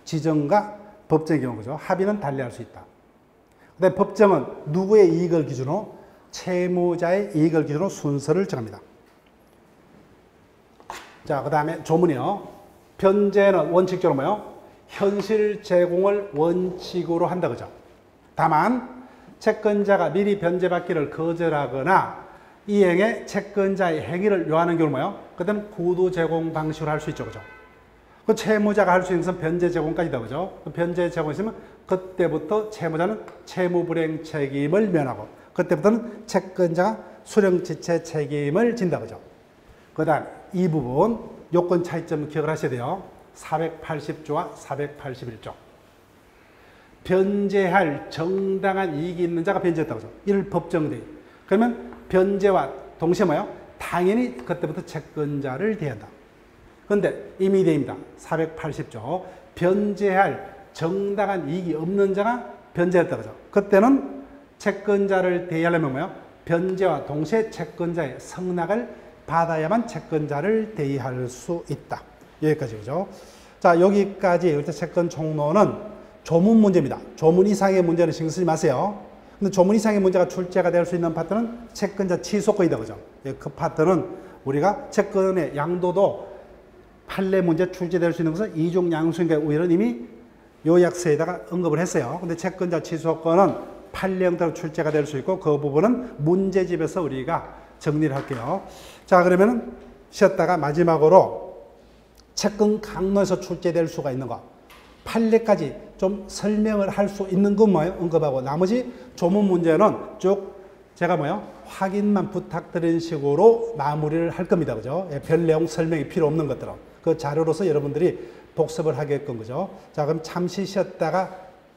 지정과 법정의 경우, 그죠? 합의는 달리할 수 있다. 근데 법정은 누구의 이익을 기준으로? 채무자의 이익을 기준으로 순서를 정합니다. 자, 그 다음에 조문이요. 변제는 원칙적으로 뭐예요? 현실 제공을 원칙으로 한다. 그죠? 다만 채권자가 미리 변제받기를 거절하거나 이행에 채권자의 행위를 요하는 경우 뭐예요? 그때는 구두 제공 방식으로 할 수 있죠. 그죠? 그 채무자가 할 수 있는 것은 변제 제공까지다. 그죠? 변제 제공이 있으면 그때부터 채무자는 채무 불이행 책임을 면하고 그때부터는 채권자가 수령 지체 책임을 진다. 그죠? 그 다음 이 부분 요건 차이점 기억을 하셔야 돼요. 480조와 481조. 변제할 정당한 이익이 있는 자가 변제했다고 하죠. 이를 법정대의. 그러면 변제와 동시에 뭐예요? 당연히 그때부터 채권자를 대한다. 그런데 임의대입니다. 480조. 변제할 정당한 이익이 없는 자가 변제했다고 하죠. 그때는 채권자를 대의하려면 뭐예요? 변제와 동시에 채권자의 성낙을 받아야만 채권자를 대의할 수 있다. 여기까지 그죠? 자, 여기까지 일단 채권 총론은 조문 문제입니다. 조문 이상의 문제는 신경 쓰지 마세요. 근데 조문 이상의 문제가 출제가 될 수 있는 파트는 채권자 취소권이다. 그죠? 그 파트는 우리가 채권의 양도도 판례 문제 출제될 수 있는 것은 이중 양수인가 우연은 이미 요약서에다가 언급을 했어요. 근데 채권자 취소권은 판례 형태로 출제가 될 수 있고 그 부분은 문제집에서 우리가 정리를 할게요. 자, 그러면은 쉬었다가 마지막으로 채권 강론에서 출제될 수가 있는 거 판례까지 좀 설명을 할 수 있는 것만 언급하고 나머지 조문 문제는 쭉 제가 확인만 부탁드리는 식으로 마무리를 할 겁니다. 그죠? 별 내용 설명이 필요 없는 것들은 그 자료로서 여러분들이 복습을 하게끔. 그죠? 자, 그럼 잠시 쉬었다가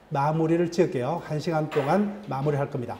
마무리를 지을게요. 1시간 동안 마무리할 겁니다.